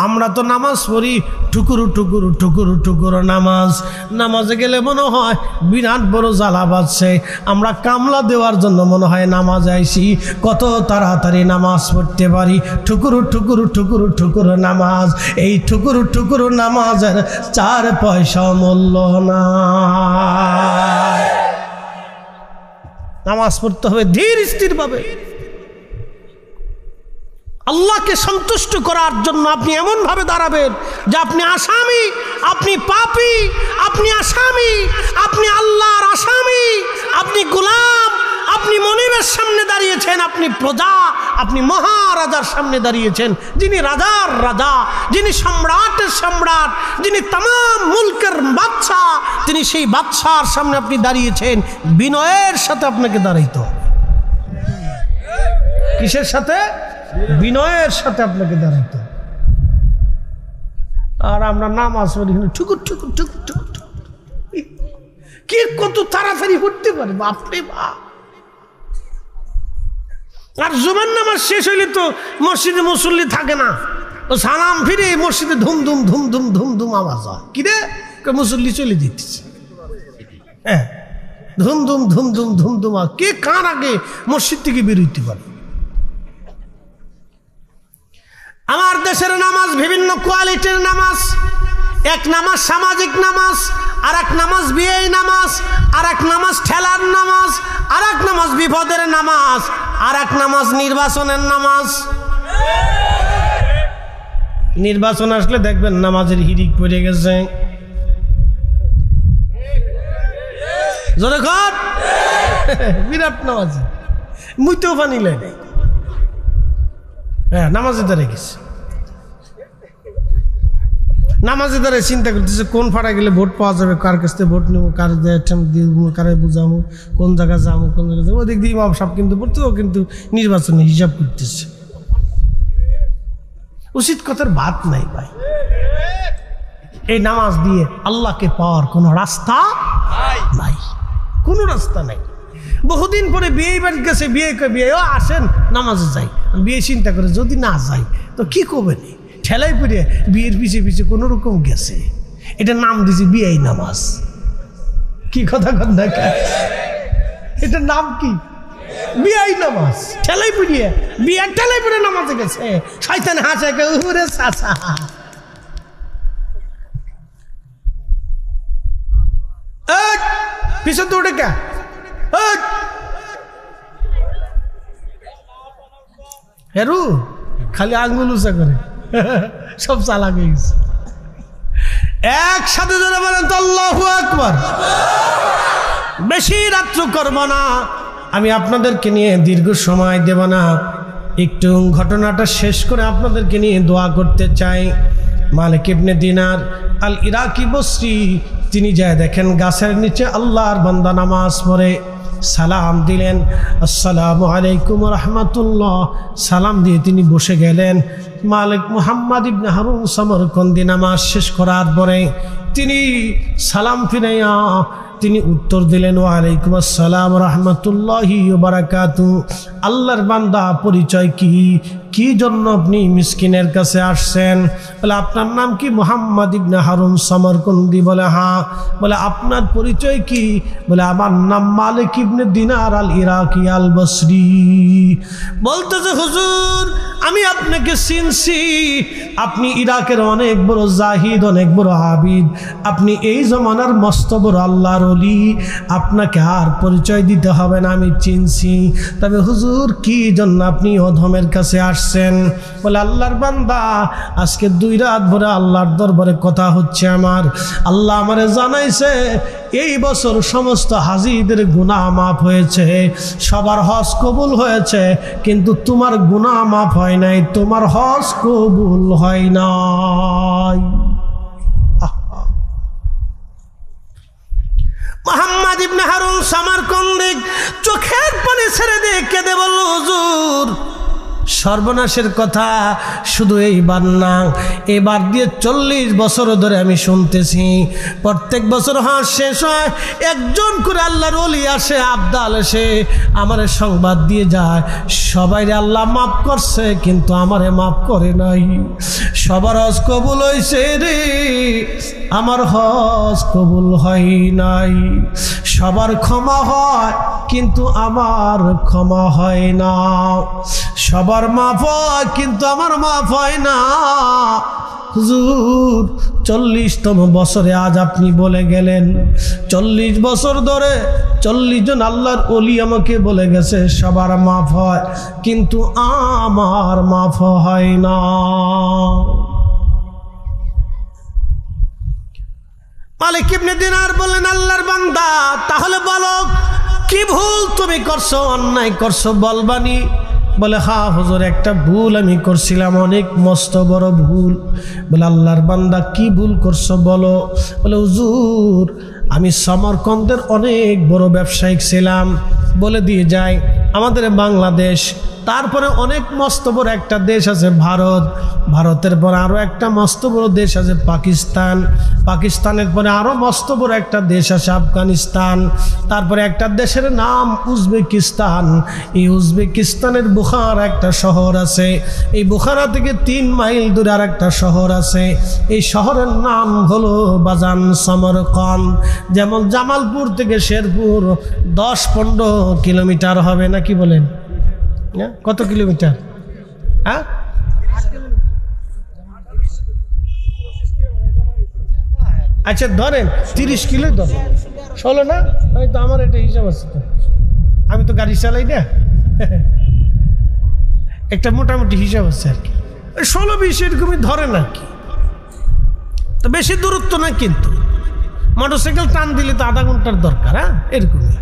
আমরা তো নামাজ পড়ি টুকুরু টুকুরু টুকুরু টুকুরু নামাজ, নামাজে গেলে মনে হয় বিরাট বড় জ্বালা বাজছে, আমরা কামলা দেওয়ার জন্য মনে হয় নামাজ আইছি, কত তাড়াতাড়ি নামাজ পড়তে পারি, ঠুকুরু ঠুকুরু ঠুকুরু ঠুকুরু নামাজ। এই ঠুকুরু ঠুকুরু নামাজের 4 পয়সা মূল্য না। নামাজ পড়তে হবে ধীর স্থিরভাবে। আল্লাহকে সন্তুষ্ট করার জন্য আপনি এমন ভাবে দাঁড়াবেন যে আপনি আসামি, আপনি পাপী, আপনি আসামি, আপনি আল্লাহর আসামি, আপনি গোলাম, আপনি মনিবের সামনে দাঁড়িয়েছেন, আপনি প্রজা, আপনি মহারাজার সামনে দাঁড়িয়েছেন, যিনি রাজার রাজা, যিনি সম্রাটের সম্রাট, যিনি তামাম মুলকের বাদশা, তিনি সেই বাদশার সামনে আপনি দাঁড়িয়েছেন। বিনয়ের সাথে আপনাকে দাঁড়াইতে হবে। কিসের সাথে? বিনয়ের সাথে আপনাকে দাঁড়াইতে হবে। আর আমরা নামাজ পড়ি ঠুকুর ঠুকুর ঠুকুর ঠুকুর, কি কত তাড়াতাড়ি পড়তে পারে বাপরে বাপ। আর জুমার নামাজ শেষ হইলে তো মসজিদে মুসল্লি থাকে না, ও সালাম ফিরে মসজিদে ধুম ধুম ধুম ধুম ধুম ধুম আওয়াজ হয়, কিরে মুসল্লি চলে দিতেছে, হ্যাঁ ধুম ধুম ধুম ধুম ধুম ধুম। কে কার আগে মসজিদ থেকে বেরোইতে পারে? আমার দেশের নামাজ বিভিন্ন কোয়ালিটির নামাজ। এক নামাজ সামাজিক নামাজ, আর এক নামাজ বিয়ে নামাজ, আর এক নামাজ ঠেলার নামাজ, আর এক নামাজ বিপদের নামাজ, আর এক নামাজ নির্বাচনের নামাজ। নির্বাচন আসলে দেখবেন নামাজের হিরিক পড়ে গেছে। জোরে কর, বিরাট নামাজ, মুইতেও পানি লাগে। হ্যাঁ নামাজে দাঁড়িয়ে গেছে, নামাজে দাঁড়িয়ে চিন্তা করতেছে কোন ফাড়া গেলে ভোট পাওয়া যাবে, কার কাছ থেকে ভোট নেবো, কার দিব, কারে বুঝাবো, কোন জায়গায় যাবো, কোন জায়গায় যাবো। ওদিক দিয়ে ইমাম সাহেব কিন্তু পড়তে, ও কিন্তু নির্বাচনে হিসাব করতেছে। উচিত কথার ভাত নাই ভাই। এই নামাজ দিয়ে আল্লাহকে পাওয়ার কোনো রাস্তা নাই, কোনো রাস্তা নাই। বহুদিন পরে বিয়ে বাড়ি গেছে, বিয়ে ও আসেন নামাজে যাই, বিয়ে চিন্তা করে যদি না যাই তো কি করবেন, ঠেলাই পড়ে বিয়ের পিছিয়ে পিছিয়ে কোনো রকম গেছে, এটা নাম দিয়েছে বিয়েই নামাজ। কি কথা কন দেখা, এটার নাম কি? বিয়েই নামাজ। ঠেলাই পড়িয়ে বিয়ের ঠেলাই পড়ে নামাজে গেছে, শয়তান হাসে উরে চাচা। পিছন তো উঠে কে হেরু খালি আঙ্গুল উঁচা করে সব চালাক হয়ে গেছে। একসাথে যারা বলেন তো আল্লাহু আকবার। বেশি রাত্র করব না, আমি আপনাদেরকে নিয়ে দীর্ঘ সময় দেব না, একটু ঘটনাটা শেষ করে আপনাদেরকে নিয়ে দোয়া করতে চাই। মালিক ইবনে দিনার আল ইরাকি বসরি তিনি যায় দেখেন গাছের নিচে আল্লাহর বান্দা নামাজ পড়ে, সালাম দিলেন, আসসালামু আলাইকুম রহমতুল্লাহ, সালাম দিয়ে তিনি বসে গেলেন। মালিক মুহাম্মদ ইবনে হারুন সমরকন্দি নামাজ শেষ করার পরে তিনি সালাম ফিরাইয়া তিনি উত্তর দিলেন, ওয়ালাইকুম আসসালাম রহমতুল্লাহি ওয়া বারাকাতুহু। আল্লাহর বান্দা পরিচয় কি, কি জন্য আপনি মিসকিনের কাছে আসছেন? বলে আপনার নাম কি? মুহাম্মদ ইবনে হারুন সমরকন্দি। বলে হ্যাঁ। বলে আপনার পরিচয় কি? বলে আমার নাম মালিক ইবনে দিনার আল ইরাকি আল বসরি। বলতেছে হুজুর আমি আপনাকে চিনছি, আপনি ইরাকের অনেক বড় জাহিদ, অনেক বড় আবিদ, আপনি এই জমানার মস্ত বড় আল্লাহর ওলি, আপনাকে আর পরিচয় দিতে হবে না, আমি চিনছি। তবে হুজুর কি জন্য আপনি অধমের কাছে আসছেন? বলে আল্লাহর বান্দা আজকে 2 রাত ভরে আল্লাহর দরবারে কথা হচ্ছে আমার। আল্লাহ আমারে জানাইছে এই বছর সমস্ত হাজিদের গুনাহ মাফ হয়েছে, সবার হজ কবুল হয়েছে, কিন্তু তোমার গুনাহ মাফ হয় নাই, তোমার হজ কবুল হয় নাই। মুহাম্মদ ইবনে হারুন সমরকন্দি চোখের পানি ছেড়ে দিয়ে কেঁদে বলল, হুজুর সর্বনাশের কথা শুধু এইবার না, এবার দিয়ে 40 বছর ধরে আমি শুনতেছি। প্রত্যেক বছর হাঁস শেষ হয়, একজন করে আল্লাহর ওলি আসে, আবদাল এসে আমারে সংবাদ দিয়ে যায়, সবাইরে আল্লাহ মাফ করছে কিন্তু আমারে মাফ করে নাই। সবার হজ কবুল হয়েছে রে, আমার হজ কবুল হয় নাই। সবার ক্ষমা হয় কিন্তু আমার ক্ষমা হয় না। সবার মাফ হয় কিন্তু আমার মাফ হয় না। হুজুর 40তম বছরে আজ আপনি বলে গেলেন, 40 বছর ধরে 40 জন আল্লাহর ওলি আমাকে বলে গেছে সবার মাফ হয় কিন্তু আমার মাফ হয় না। মালিক ইবনে দিনার বলেন, আল্লাহর বান্দা তাহলে বলো কি ভুল তুমি করছো, অন্যায় করছো বলবানি? বলে হ্যাঁ হুজুর, একটা ভুল আমি করছিলাম, অনেক মস্ত বড় ভুল। বলে আল্লাহর বান্দা কি ভুল করছো বলো? বলে হুজুর আমি সমরকন্দের অনেক বড় ব্যবসায়িক ছিলাম। বলে দিয়ে যায় আমাদের বাংলাদেশ, তারপরে অনেক মস্ত বড় একটা দেশ আছে ভারত, ভারতের পরে আরও একটা মস্ত বড় দেশ আছে পাকিস্তান, পাকিস্তানের পরে আরও মস্ত বড় একটা দেশ আছে আফগানিস্তান, তারপরে একটা দেশের নাম উজবেকিস্তান। এই উজবেকিস্তানের বুখারা একটা শহর আছে, এই বুখারা থেকে 3 মাইল দূরে আর একটা শহর আছে, এই শহরের নাম হলো বাজান সমরকন্দ। যেমন জামালপুর থেকে শেরপুর 10-15 কিলোমিটার হবে নাকি বলেন? কত কিলোমিটার? হ্যাঁ, আচ্ছা ধরেন 30 কিলো ধরেন, 16 না? হয়তো আমার এটা হিসাব আছে তো, আমি তো গাড়ি চালাই না, একটা মোটামুটি হিসাব আছে আর কি, 16-20 এরকমই ধরেন আর কি। তো বেশি দূরত্ব না, কিন্তু মোটরসাইকেল টান দিলে তো আধা ঘন্টার দরকার। হ্যাঁ, এরকমই।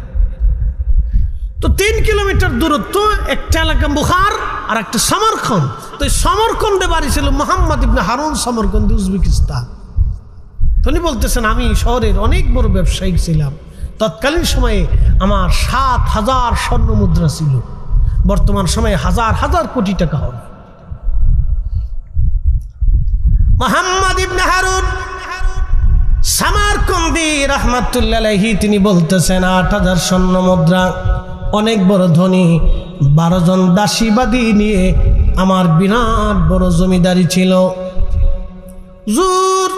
তো 3 কিলোমিটার দূরত্ব, একটা এলাকা বুখার আর একটা সমরকন্দ। তো এই সমরকন্দে বাড়ি ছিল মোহাম্মদ ইবনে হারুন, সমরকন্দ উজবেকিস্তান। উনি বলতেছেন আমি শহরের অনেক বড় ব্যবসায়িক ছিলাম, তৎকালীন সময়ে আমার 7,000 স্বর্ণ মুদ্রা ছিল, বর্তমান সময়ে হাজার হাজার কোটি টাকা হবে। মোহাম্মদ ইবনে হারুন সমরকন্দি রাহমাতুল্লাহ আলাইহি তিনি বলতেছেন 8,000 স্বর্ণ মুদ্রা, অনেক বড় ধনী, 12 জন দাসীবাদী নিয়ে আমার বিরাট বড় জমিদারি ছিল। হুজুর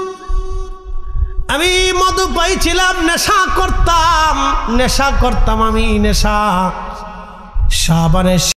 আমি মধু পাইছিলাম, নেশা করতাম আমি, নেশা শাবানের